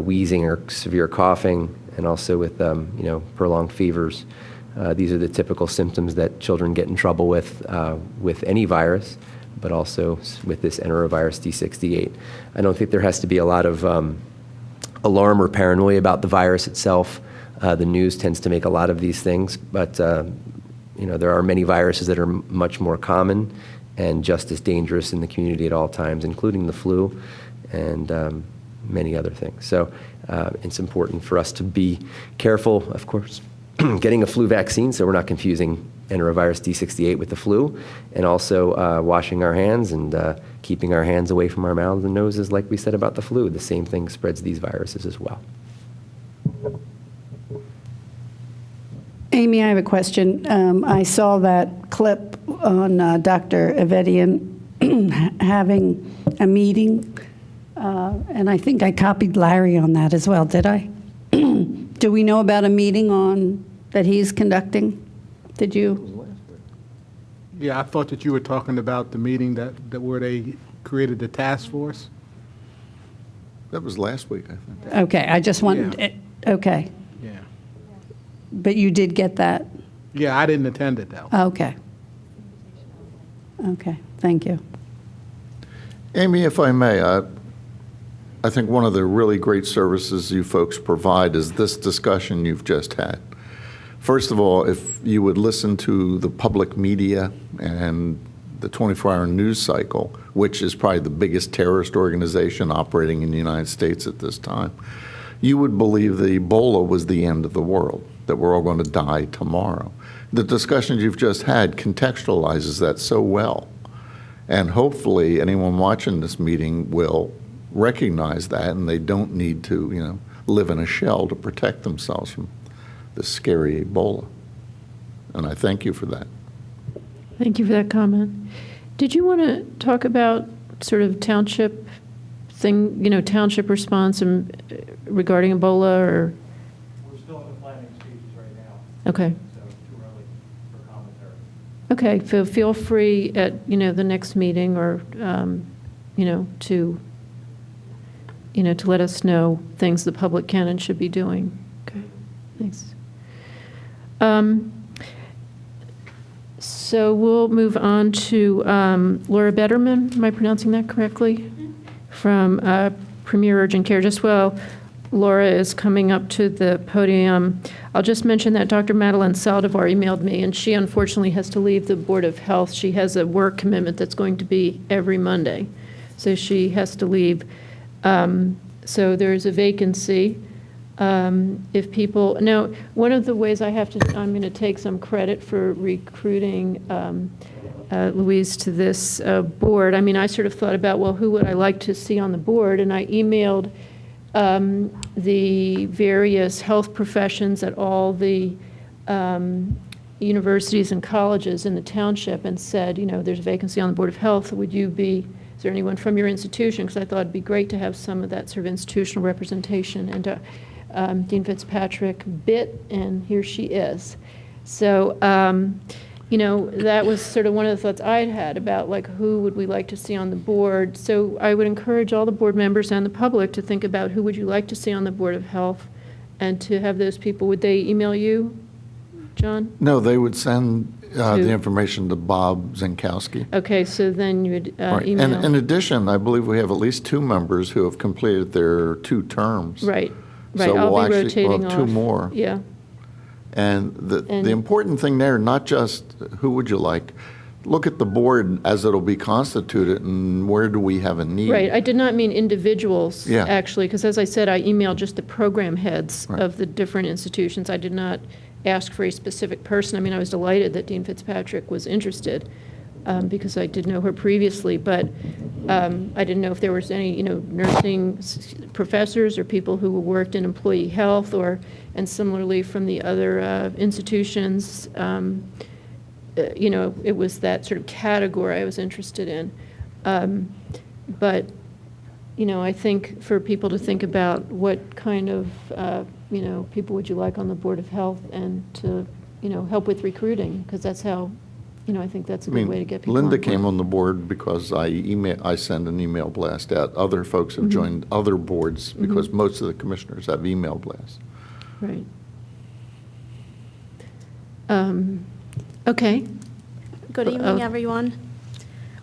wheezing or severe coughing, and also with, prolonged fevers. These are the typical symptoms that children get in trouble with any virus, but also with this enterovirus D68. I don't think there has to be a lot of alarm or paranoia about the virus itself. The news tends to make a lot of these things, but there are many viruses that are much more common and just as dangerous in the community at all times, including the flu and many other things. So it's important for us to be careful, of course, getting a flu vaccine so we're not confusing enterovirus D68 with the flu, and also washing our hands and keeping our hands away from our mouths and noses, like we said about the flu. The same thing spreads these viruses as well. Amy, I have a question. I saw that clip on Dr. Evedian having a meeting, and I think I copied Larry on that as well, did I? Do we know about a meeting that he's conducting? Did you? Yeah, I thought that you were talking about the meeting that where they created the task force. That was last week, I think. Okay, I just wanted, okay. Yeah. But you did get that? Yeah, I didn't attend it, though. Okay. Okay, thank you. Amy, if I may, I think one of the really great services you folks provide is this discussion you've just had. First of all, if you would listen to the public media and the 24-hour news cycle, which is probably the biggest terrorist organization operating in the United States at this time, you would believe that Ebola was the end of the world, that we're all going to die tomorrow. The discussions you've just had contextualizes that so well. And hopefully anyone watching this meeting will recognize that, and they don't need to, live in a shell to protect themselves from the scary Ebola. And I thank you for that. Thank you for that comment. Did you want to talk about sort of township township response regarding Ebola, or? We're still in the planning stages right now. Okay. So too early for commentary. Okay, so feel free at, the next meeting, or, to let us know things the public can and should be doing. Okay, thanks. So we'll move on to Laura Betterman. Am I pronouncing that correctly? From Premier Urgent Care. Laura is coming up to the podium, I'll just mention that Dr. Madeline Saldivar emailed me, and she unfortunately has to leave the Board of Health. She has a work commitment that's going to be every Monday, so she has to leave. So there's a vacancy. If people, now, one of the ways I'm going to take some credit for recruiting Louise to this board. I mean, I sort of thought about, well, who would I like to see on the board? And I emailed the various health professions at all the universities and colleges in the township and said, there's a vacancy on the Board of Health. Is there anyone from your institution? Because I thought it'd be great to have some of that sort of institutional representation. And Dean Fitzpatrick bit, and here she is. So, that was sort of one of the thoughts I'd had about, like, who would we like to see on the board. So I would encourage all the board members and the public to think about who would you like to see on the Board of Health, and to have those people. Would they email you, John? No, they would send the information to Bob Zinkowski. Okay, so then you would Right. email. And in addition, I believe we have at least 2 members who have completed their 2 terms. Right. So I'll we'll be actually rotating have 2 off. more. Yeah. And the important thing there, not just who would you like, look at the board as it'll be constituted and where do we have a need. Right, I did not mean individuals, Yeah. actually, because as I said, I emailed just the program heads Right. of the different institutions. I did not ask for a specific person. I mean, I was delighted that Dean Fitzpatrick was interested, because I did know her previously, but I didn't know if there was any, nursing professors or people who worked in employee health, and similarly from the other institutions. It was that sort of category I was interested in. But, I think for people to think about what kind of, people would you like on the Board of Health, and to, help with recruiting, because that's how, I think that's a good way to get people on Linda board. came on the board because I send an email blast out. Other folks have Mhm. joined other boards because Mhm. most of the commissioners have email blasts. Right. Okay. Good evening, everyone.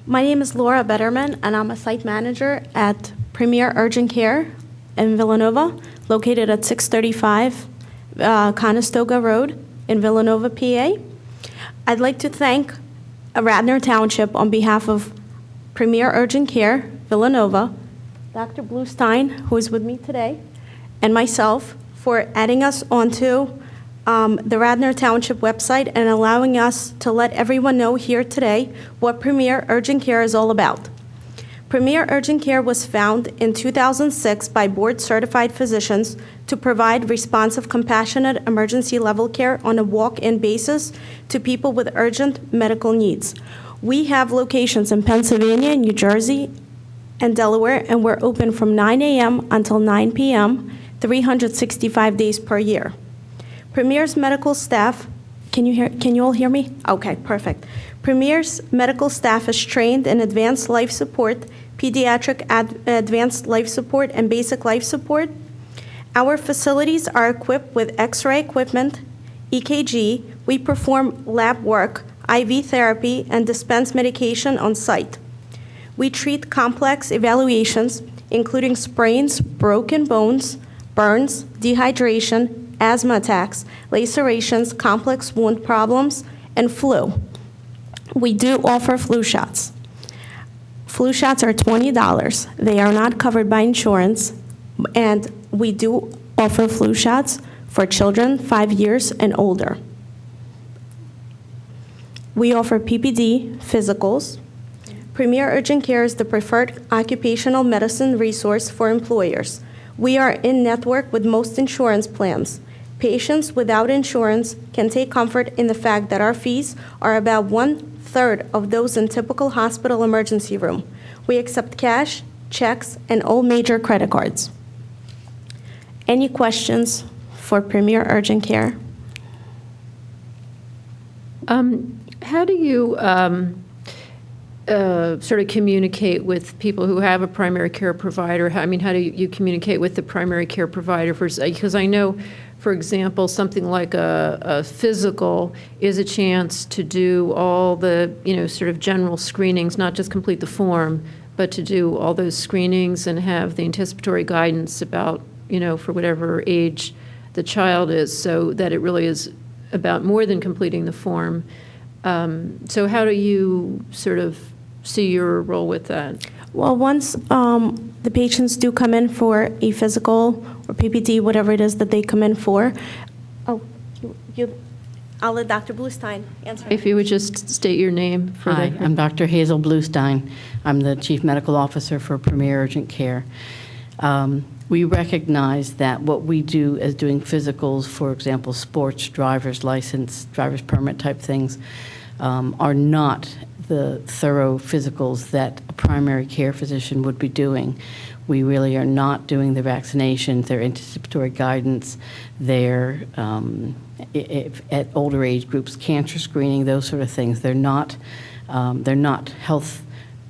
My name is Laura Betterman, and I'm a site manager at Premier Urgent Care in Villanova, located at 635 Conestoga Road in Villanova, PA. I'd like to thank Radnor Township on behalf of Premier Urgent Care, Villanova, Dr. Bluestein, who is with me today, and myself for adding us onto the Radnor Township website and allowing us to let everyone know here today what Premier Urgent Care is all about. Premier Urgent Care was founded in 2006 by board-certified physicians to provide responsive, compassionate emergency level care on a walk-in basis to people with urgent medical needs. We have locations in Pennsylvania, New Jersey, and Delaware, and we're open from 9 a.m. until 9 p.m., 365 days per year. Premier's medical staff, can you all hear me? Okay, perfect. Premier's medical staff is trained in advanced life support, pediatric advanced life support, and basic life support. Our facilities are equipped with X-ray equipment, EKG. We perform lab work, IV therapy, and dispense medication on site. We treat complex evaluations, including sprains, broken bones, burns, dehydration, asthma attacks, lacerations, complex wound problems, and flu. We do offer flu shots. Flu shots are $20. They are not covered by insurance, and we do offer flu shots for children 5 years and older. We offer PPD physicals. Premier Urgent Care is the preferred occupational medicine resource for employers. We are in network with most insurance plans. Patients without insurance can take comfort in the fact that our fees are about 1/3 of those in typical hospital emergency room. We accept cash, checks, and all major credit cards. Any questions for Premier Urgent Care? How do you sort of communicate with people who have a primary care provider? How do you communicate with the primary care provider? Because I know, for example, something like a physical is a chance to do all the, sort of general screenings, not just complete the form, but to do all those screenings and have the anticipatory guidance about, for whatever age the child is, so that it really is about more than completing the form. So how do you sort of see your role with that? Well, once the patients do come in for a physical or PPT, whatever it is that they come in for, I'll let Dr. Bluestein answer. If you would just state your name for Hi, the... I'm Dr. Hazel Bluestein. I'm the Chief Medical Officer for Premier Urgent Care. We recognize that what we do as doing physicals, for example, sports, driver's license, driver's permit type things, are not the thorough physicals that a primary care physician would be doing. We really are not doing the vaccinations, their anticipatory guidance, their, at older age groups, cancer screening, those sort of things. They're not health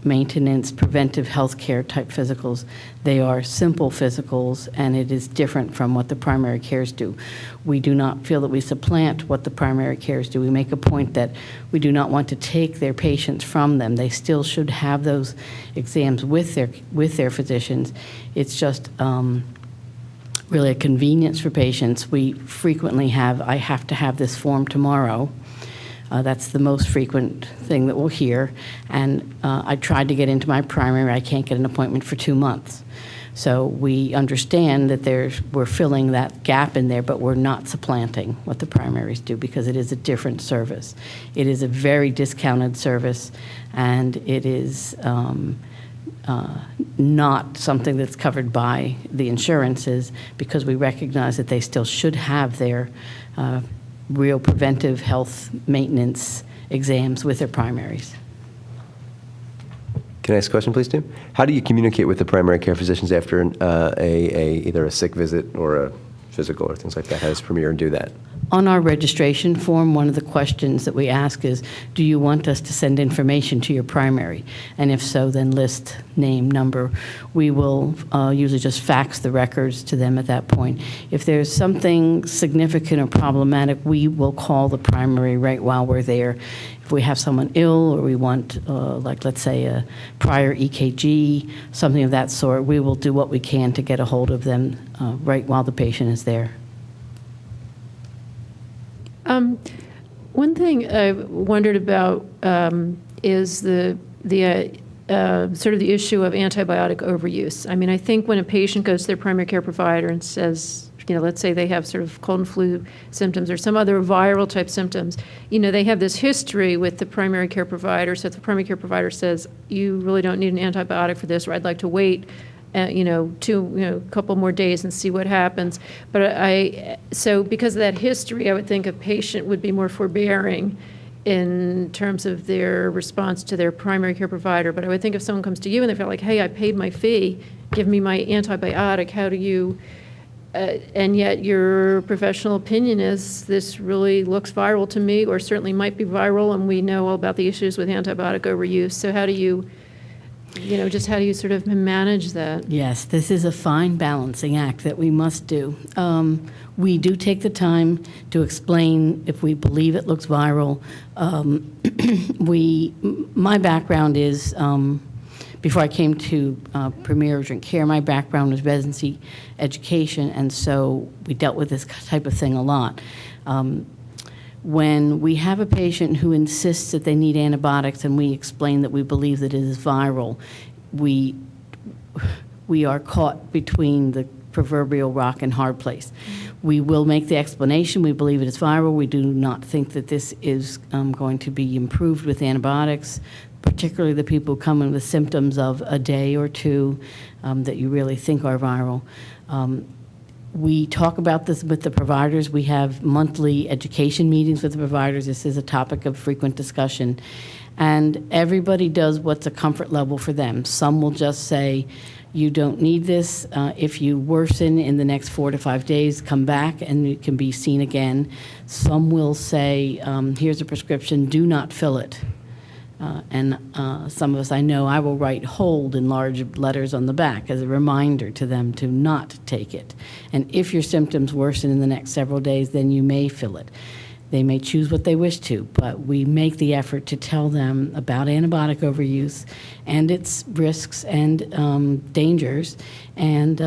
maintenance, preventive health care type physicals. They are simple physicals, and it is different from what the primary cares do. We do not feel that we supplant what the primary cares do. We make a point that we do not want to take their patients from them. They still should have those exams with their physicians. It's just really a convenience for patients. We frequently I have to have this form tomorrow. That's the most frequent thing that we'll hear. And I tried to get into my primary. I can't get an appointment for 2 months. So we understand that we're filling that gap in there, but we're not supplanting what the primaries do because it is a different service. It is a very discounted service, and it is not something that's covered by the insurances because we recognize that they still should have their real preventive health maintenance exams with their primaries. Can I ask a question, please, Tim? How do you communicate with the primary care physicians after either a sick visit or a physical or things like that? How does Premier do that? On our registration form, one of the questions that we ask is, do you want us to send information to your primary? And if so, then list name, number. We will usually just fax the records to them at that point. If there's something significant or problematic, we will call the primary right while we're there. If we have someone ill or we want, like let's say a prior EKG, something of that sort, we will do what we can to get a hold of them right while the patient is there. One thing I wondered about is the sort of the issue of antibiotic overuse. I mean, I think when a patient goes to their primary care provider and says, let's say they have sort of cold and flu symptoms or some other viral type symptoms, they have this history with the primary care provider. So if the primary care provider says, you really don't need an antibiotic for this, or I'd like to wait a couple more days and see what happens. But so because of that history, I would think a patient would be more forbearing in terms of their response to their primary care provider. But I would think if someone comes to you and they feel like, hey, I paid my fee, give me my antibiotic, how do you, and yet your professional opinion is this really looks viral to me, or certainly might be viral, and we know all about the issues with antibiotic overuse. So how do you, just how do you sort of manage that? Yes, this is a fine balancing act that we must do. We do take the time to explain if we believe it looks viral. My background is, before I came to Premier Urgent Care, my background was residency education, and so we dealt with this type of thing a lot. When we have a patient who insists that they need antibiotics and we explain that we believe that it is viral, we are caught between the proverbial rock and hard place. We will make the explanation. We believe it is viral. We do not think that this is going to be improved with antibiotics, particularly the people who come in with symptoms of a day or two that you really think are viral. We talk about this with the providers. We have monthly education meetings with the providers. This is a topic of frequent discussion. And everybody does what's a comfort level for them. Some will just say, you don't need this. If you worsen in the next 4 to 5 days, come back and it can be seen again. Some will say, here's a prescription, do not fill it. And some of us, I know, I will write hold in large letters on the back as a reminder to them to not take it. And if your symptoms worsen in the next several days, then you may fill it. They may choose what they wish to, but we make the effort to tell them about antibiotic overuse and its risks and dangers, and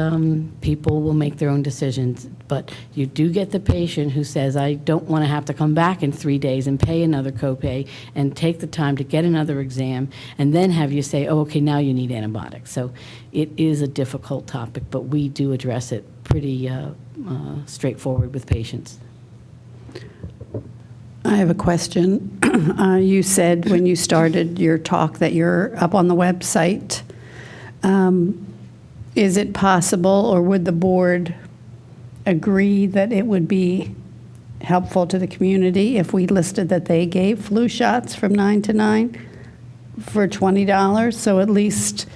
people will make their own decisions. But you do get the patient who says, I don't want to have to come back in 3 days and pay another copay and take the time to get another exam, and then have you say, oh, okay, now you need antibiotics. So it is a difficult topic, but we do address it pretty straightforward with patients. I have a question. You said when you started your talk that you're up on the website. Is it possible, or would the board agree that it would be helpful to the community if we listed that they gave flu shots from 9 to 9 for $20? So at least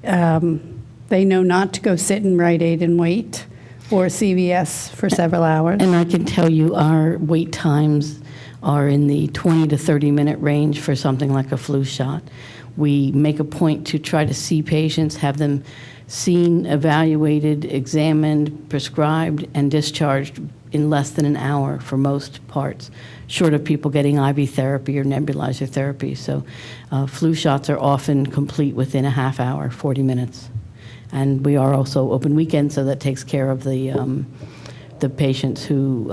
they know not to go sit in Rite Aid and wait, or CVS for several hours. And I can tell you our wait times are in the 20 to 30-minute range for something like a flu shot. We make a point to try to see patients, have them seen, evaluated, examined, prescribed, and discharged in less than an hour for most parts, short of people getting IV therapy or nebulizer therapy. So flu shots are often complete within a half hour, 40 minutes. And we are also open weekends, so that takes care of the patients who,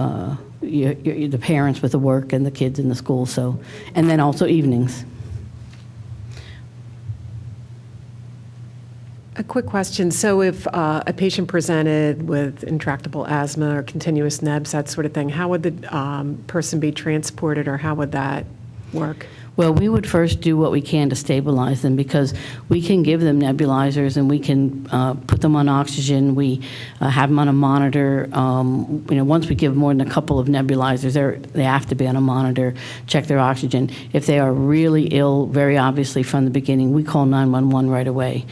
the parents with the work and the kids in the school. So, and then also evenings. A quick question. So if a patient presented with intractable asthma or continuous nebs, that sort of thing, how would the person be transported, or how would that work? Well, we would first do what we can to stabilize them, because we can give them nebulizers and we can put them on oxygen. We have them on a monitor. Once we give more than a couple of nebulizers, they have to be on a monitor, check their oxygen. If they are really ill, very obviously from the beginning, we call 911 right away.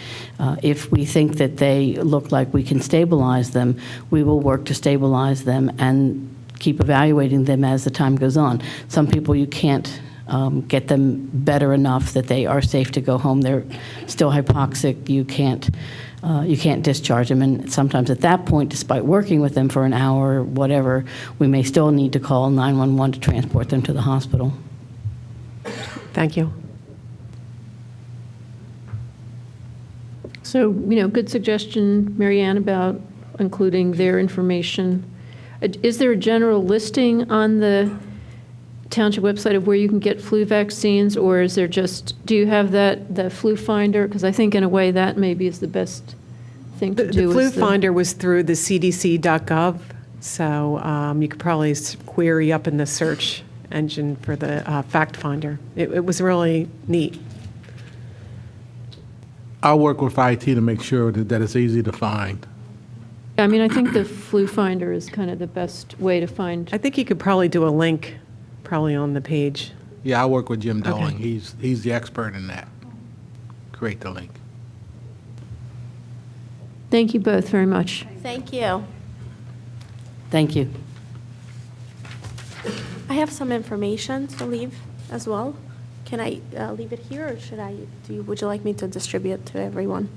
If we think that they look like we can stabilize them, we will work to stabilize them and keep evaluating them as the time goes on. Some people you can't get them better enough that they are safe to go home. They're still hypoxic. You can't discharge them. And sometimes at that point, despite working with them for an hour or whatever, we may still need to call 911 to transport them to the hospital. Thank you. So, good suggestion, Marianne, about including their information. Is there a general listing on the Township website of where you can get flu vaccines, or is there do you have the flu finder? Because I think in a way that maybe is the best thing to do. The flu finder was through the cdc.gov, so you could probably query up in the search engine for the fact finder. It was really neat. I'll work with IT to make sure that it's easy to find. I mean, I think the flu finder is kind of the best way to find. I think you could probably do a link probably on the page. Yeah, I'll work with Jim Doling. Okay. He's the expert in that. Create the link. Thank you both very much. Thank you. Thank you. I have some information to leave as well. Can I leave it here, or would you like me to distribute it to everyone?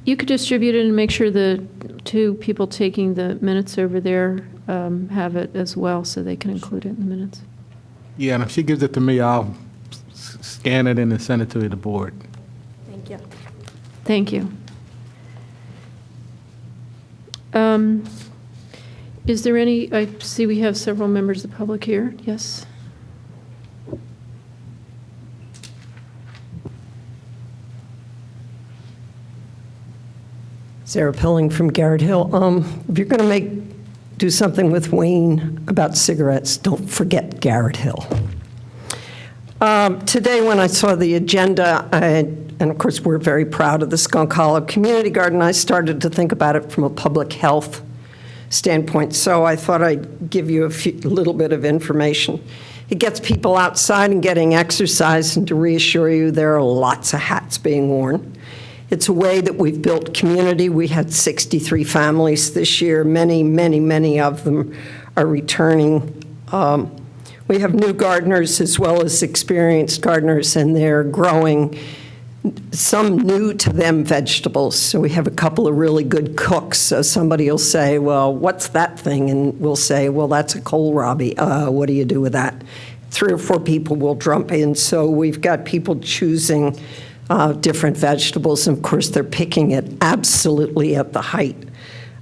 You could distribute it and make sure the two people taking the minutes over there have it as well, so they can include it in the minutes. Yeah, and if she gives it to me, I'll scan it in and send it to the board. Thank you. Thank you. Is there any, I see we have several members of the public here. Yes? Sarah Pilling from Garrett Hill. If you're going to do something with Wayne about cigarettes, don't forget Garrett Hill. Today, when I saw the agenda, and of course we're very proud of the Skunk Hollow Community Garden, I started to think about it from a public health standpoint. So I thought I'd give you a little bit of information. It gets people outside and getting exercise, and to reassure you, there are lots of hats being worn. It's a way that we've built community. We had 63 families this year. Many, many, many of them are returning. We have new gardeners as well as experienced gardeners, and they're growing some new to them vegetables. So we have a couple of really good cooks. So somebody will say, well, what's that thing? And we'll say, well, that's a kohlrabi. What do you do with that? 3 or 4 people will jump in. So we've got people choosing different vegetables. And of course, they're picking it absolutely at the height.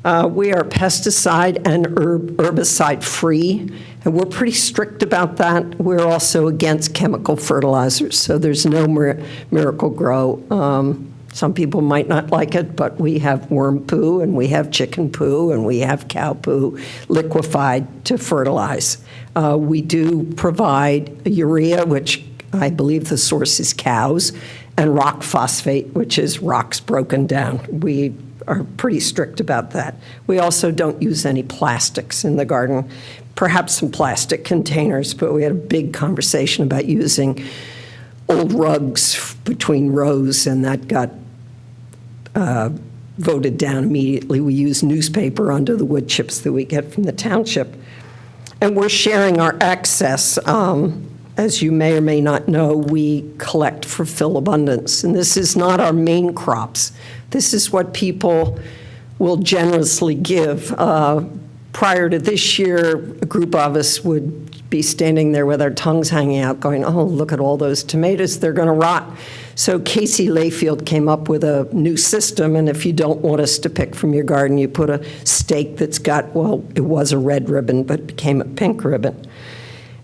We are pesticide and herbicide free, and we're pretty strict about that. We're also against chemical fertilizers, so there's no Miracle Grow. Some people might not like it, but we have worm poo, and we have chicken poo, and we have cow poo liquefied to fertilize. We do provide urea, which I believe the source is cows, and rock phosphate, which is rocks broken down. We are pretty strict about that. We also don't use any plastics in the garden, perhaps some plastic containers, but we had a big conversation about using old rugs between rows, and that got voted down immediately. We use newspaper under the wood chips that we get from the township. And we're sharing our excess. As you may or may not know, we collect for Fill Abundance, and this is not our main crops. This is what people will generously give. Prior to this year, a group of us would be standing there with our tongues hanging out going, oh, look at all those tomatoes, they're going to rot. So Casey Layfield came up with a new system, and if you don't want us to pick from your garden, you put a stake that's got, well, it was a red ribbon, but became a pink ribbon.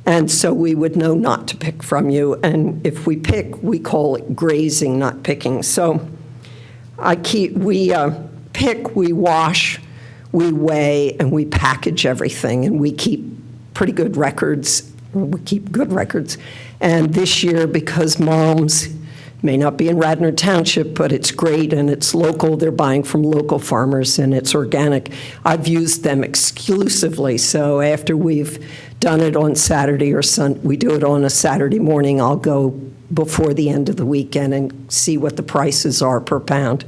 And so we would know not to pick from you. And if we pick, we call it grazing, not picking. So we pick, we wash, we weigh, and we package everything. And we keep pretty good records. We keep good records. And this year, because moms may not be in Radnor Township, but it's great and it's local. They're buying from local farmers and it's organic. I've used them exclusively. So after we've done it on Saturday or Sunday, we do it on a Saturday morning, I'll go before the end of the weekend and see what the prices are per pound.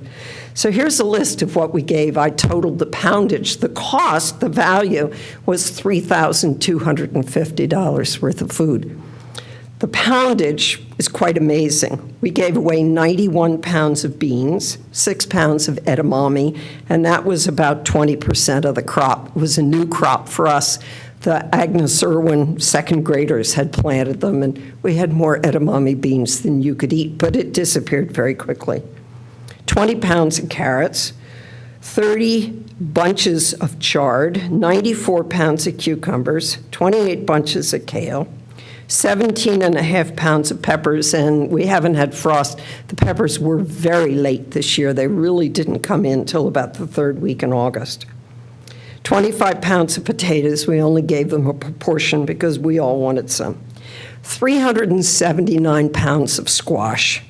So here's a list of what we gave. I totaled the poundage. The cost, the value, was $3,250 worth of food. The poundage is quite amazing. We gave away 91 pounds of beans, 6 pounds of edamame, and that was about 20% of the crop. It was a new crop for us. The Agnes Irwin second graders had planted them, and we had more edamame beans than you could eat, but it disappeared very quickly. 20 pounds of carrots, 30 bunches of chard, 94 pounds of cucumbers, 28 bunches of kale, 17.5 pounds of peppers, and we haven't had frost. The peppers were very late this year. They really didn't come in till about the 3rd week in August. 25 pounds of potatoes. We only gave them a proportion because we all wanted some. 379 pounds of squash,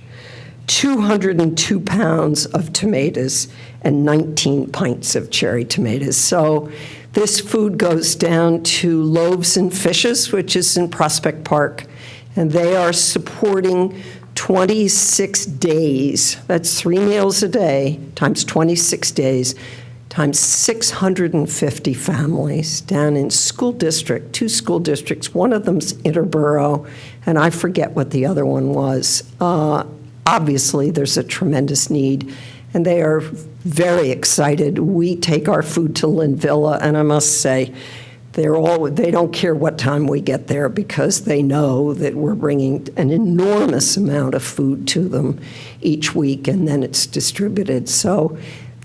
202 pounds of tomatoes, and 19 pints of cherry tomatoes. So this food goes down to Loaves and Fishes, which is in Prospect Park, and they are supporting 26 days. That's 3 meals a day times 26 days times 650 families down in school district, 2 school districts. One of them's Interborough, and I forget what the other one was. Obviously, there's a tremendous need, and they are very excited. We take our food to Linvilla, and I must say, they don't care what time we get there because they know that we're bringing an enormous amount of food to them each week, and then it's distributed. So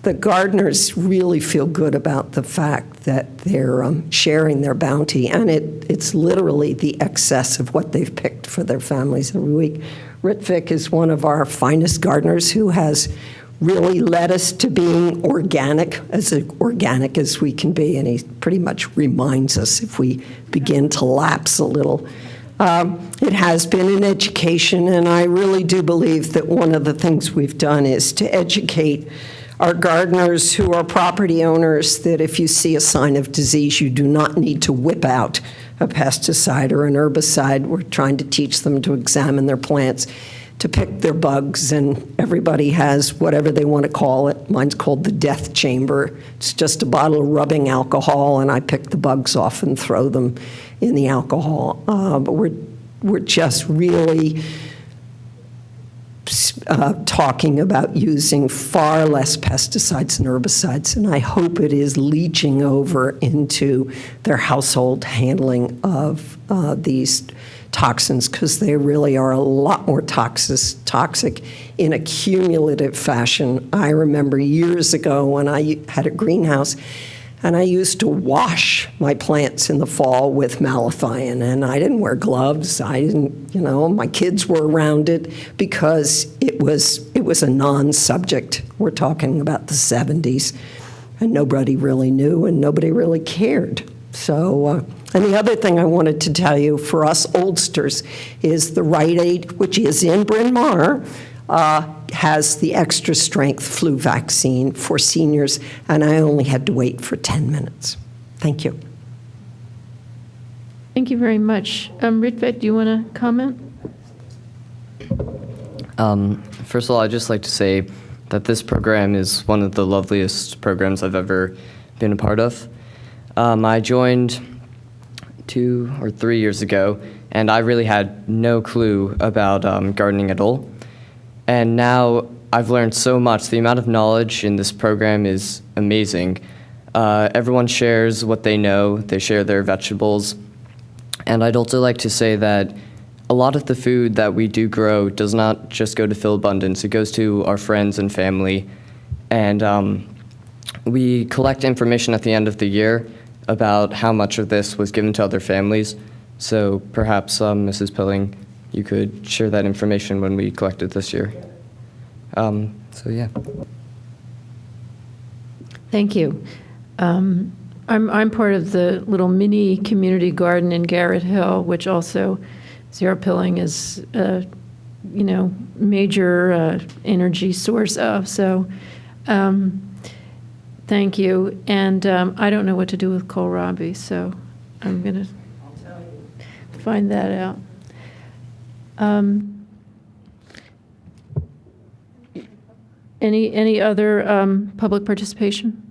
the gardeners really feel good about the fact that they're sharing their bounty, and it's literally the excess of what they've picked for their families every week. Ritvic is one of our finest gardeners who has really led us to being organic as we can be, and he pretty much reminds us if we begin to lapse a little. It has been an education, and I really do believe that one of the things we've done is to educate our gardeners who are property owners that if you see a sign of disease, you do not need to whip out a pesticide or an herbicide. We're trying to teach them to examine their plants, to pick their bugs, and everybody has whatever they want to call it. Mine's called the death chamber. It's just a bottle of rubbing alcohol, and I pick the bugs off and throw them in the alcohol. But we're just really talking about using far less pesticides and herbicides, and I hope it is leaching over into their household handling of these toxins, because they really are a lot more toxic in a cumulative fashion. I remember years ago when I had a greenhouse, and I used to wash my plants in the fall with malathion, and I didn't wear gloves. I didn't, my kids were around it because it was a non-subject. We're talking about the 70s, and nobody really knew and nobody really cared. So, and the other thing I wanted to tell you for us oldsters is the Rite Aid, which is in Bryn Mawr, has the extra strength flu vaccine for seniors, and I only had to wait for 10 minutes. Thank you. Thank you very much. Ritvik, do you want to comment? First of all, I'd just like to say that this program is one of the loveliest programs I've ever been a part of. I joined 2 or 3 years ago, and I really had no clue about gardening at all. And now I've learned so much. The amount of knowledge in this program is amazing. Everyone shares what they know. They share their vegetables. And I'd also like to say that a lot of the food that we do grow does not just go to fill abundance. It goes to our friends and family. And we collect information at the end of the year about how much of this was given to other families. So perhaps, Mrs. Pilling, you could share that information when we collect it this year. So yeah. Thank you. I'm part of the little mini community garden in Garrett Hill, which also Sarah Pilling is major energy source of. So thank you. And I don't know what to do with kohlrabi, so I'm going to find that out. Any other public participation?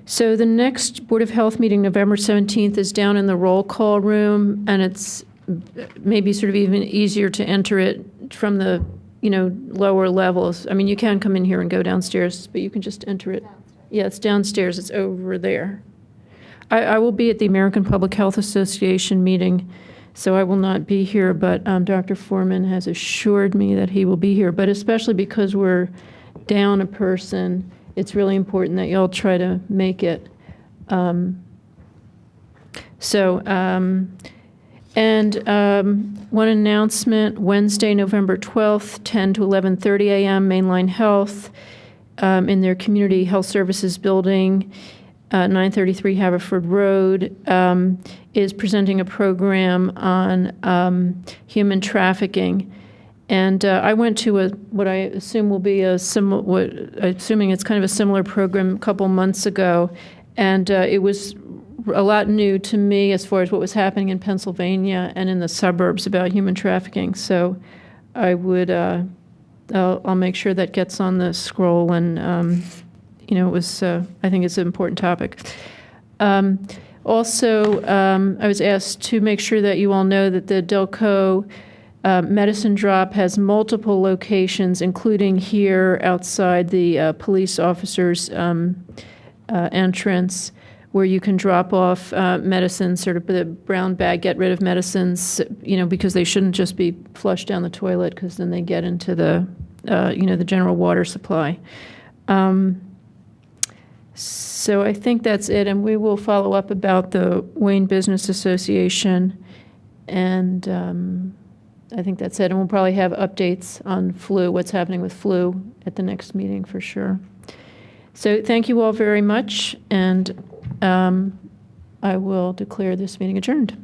So the next Board of Health meeting, November 17th, is down in the roll call room, and it's maybe sort of even easier to enter it from the lower levels. I mean, you can come in here and go downstairs, but you can just enter it. Yeah, it's downstairs. It's over there. I will be at the American Public Health Association meeting, so I will not be here, but Dr. Foreman has assured me that he will be here. But especially because we're down a person, it's really important that y'all try to make it. One announcement, Wednesday, November 12th, 10 to 11:30 a.m., Mainline Health in their Community Health Services building, 933 Haverford Road, is presenting a program on human trafficking. And I went to what I assume will be assuming it's kind of a similar program a couple months ago, and it was a lot new to me as far as what was happening in Pennsylvania and in the suburbs about human trafficking. So I would, I'll make sure that gets on the scroll, and it was, I think it's an important topic. Also, I was asked to make sure that you all know that the Delco Medicine Drop has multiple locations, including here outside the police officers' entrance, where you can drop off medicines, sort of the brown bag, get rid of medicines, because they shouldn't just be flushed down the toilet, because then they get into the, the general water supply. So I think that's it, and we will follow up about the Wayne Business Association, and I think that's it. And we'll probably have updates on flu, what's happening with flu at the next meeting for sure. So thank you all very much, and I will declare this meeting adjourned.